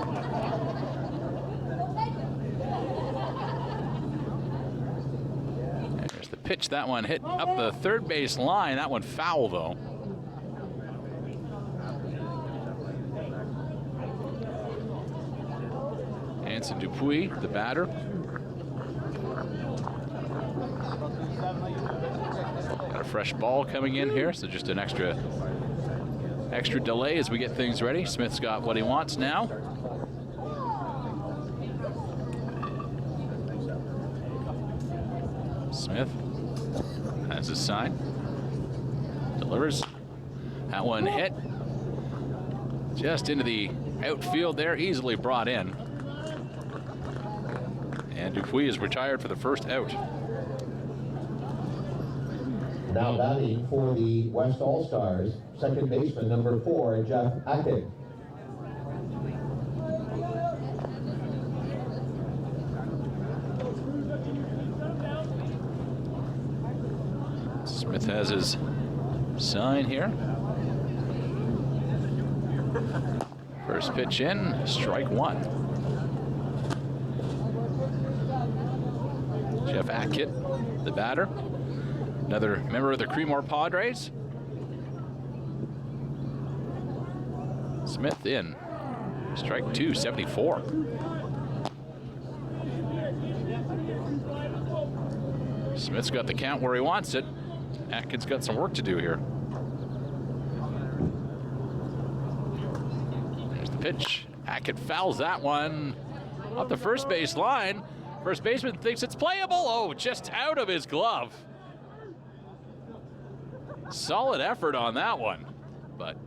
There's the pitch. That one hit up the third base line. That one foul, though. Anson Dupuis, the batter. Got a fresh ball coming in here, so just an extra delay as we get things ready. Smith's got what he wants now. Smith has his sign. Delivers. That one hit just into the outfield there, easily brought in. And Dupuis is retired for the first out. Now batting for the West All-Stars, second baseman number 4, Jeff Akin. Smith has his sign here. First pitch in, strike one. Jeff Akin, the batter. Another member of the Creemore Padres. Smith in. Strike two, 74. Smith's got the count where he wants it. Atkins got some work to do here. There's the pitch. Atkins fouls that one up the first base line. First baseman thinks it's playable. Oh, just out of his glove. Solid effort on that one, but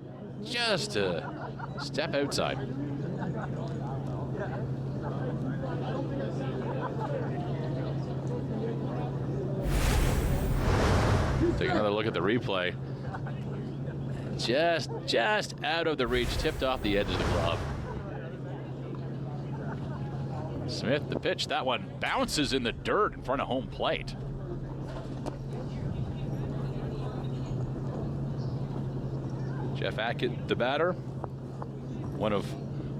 just a step outside. Take another look at the replay. Just out of the reach, tipped off the edge of the glove. Smith, the pitch, that one bounces in the dirt in front of home plate. Jeff Atkins, the batter, one of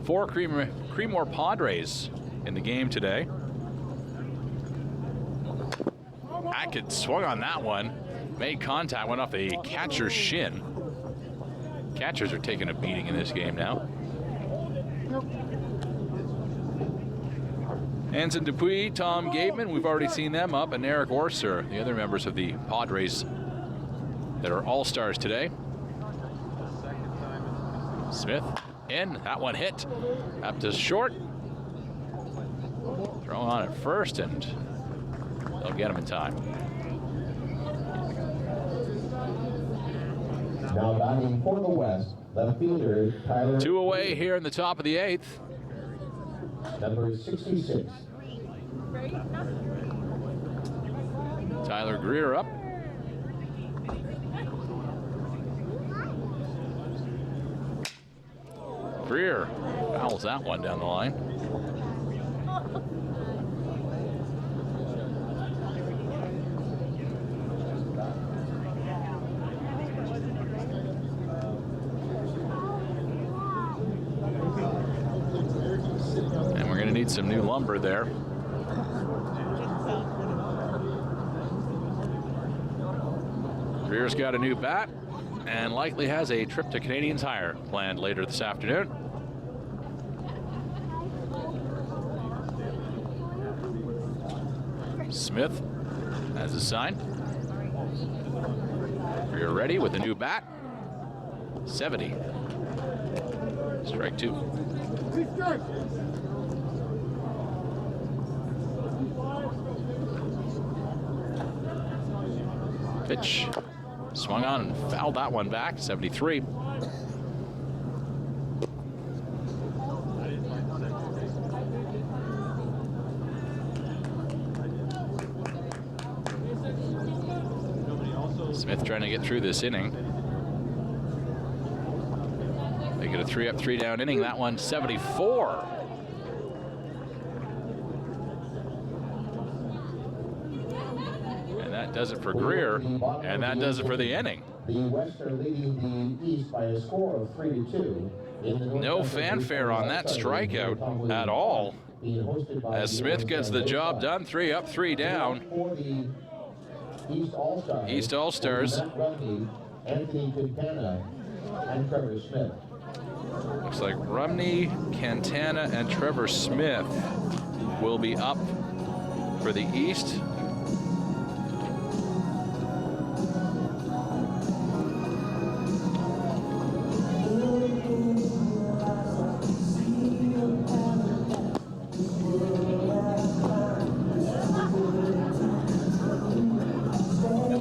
4 Creemore Padres in the game today. Atkins swung on that one, made contact, went off a catcher's shin. Catchers are taking a beating in this game now. Anson Dupuis, Tom Gateman, we've already seen them up, and Eric Orser, the other members of the Padres that are all-stars today. Smith in, that one hit up to short. Throw on at first, and they'll get him in time. Now batting for the West, left fielder Tyler. 2 away here in the top of the 8th. Number 66. Tyler Greer up. Greer fouls that one down the line. And we're going to need some new lumber there. Greer's got a new bat and likely has a trip to Canadian Tire planned later this afternoon. Smith has his sign. Greer ready with a new bat. 70. Strike 2. Pitch. Swung on and fouled that one back, 73. Smith trying to get through this inning. They get a 3-up, 3-down inning. That one 74. And that does it for Greer, and that does it for the inning. The West are leading the East by a score of 3-2. No fanfare on that strikeout at all, as Smith gets the job done. 3 up, 3 down. East All-Stars. Anthony Quintana and Trevor Smith. Looks like Rumney, Cantana, and Trevor Smith will be up for the East.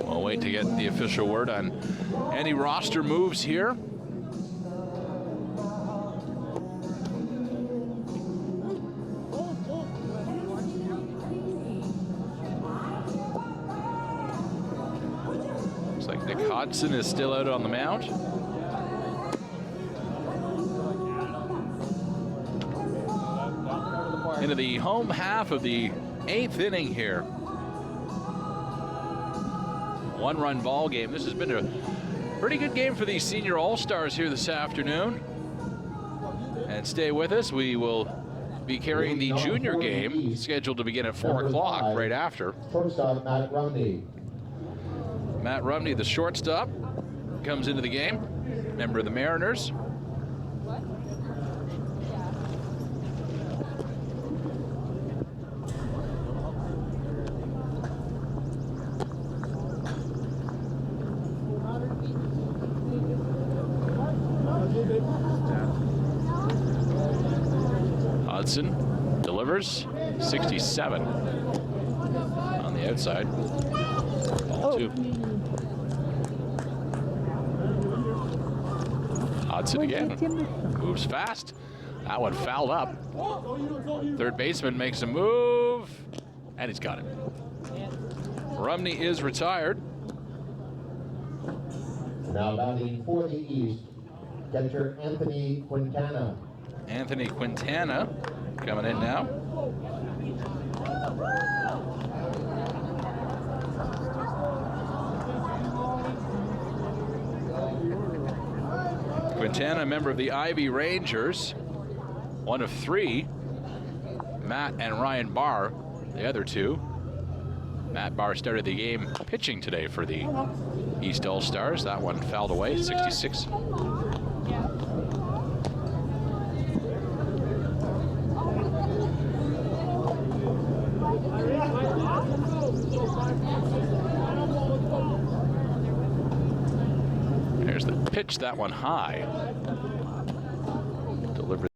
We'll wait to get the official word on any roster moves here. Looks like Nick Hodgson is still out on the mound. Into the home half of the 8th inning here. 1-run ball game. This has been a pretty good game for the senior all-stars here this afternoon. And stay with us. We will be carrying the junior game, scheduled to begin at 4 o'clock right after. Shortstop Matt Rumney. Matt Rumney, the shortstop, comes into the game. Member of the Mariners. Hudson delivers. 67 on the outside. Ball 2. Hudson again. Moves fast. That one fouled up. Third baseman makes a move, and he's got it. Rumney is retired. Now batting for the East, catcher Anthony Quintana. Anthony Quintana coming in now. Quintana, a member of the Ivy Rangers, one of 3. Matt and Ryan Barr, the other 2. Matt Barr started the game pitching today for the East All-Stars. That one fouled away, 66. There's the pitch, that one high.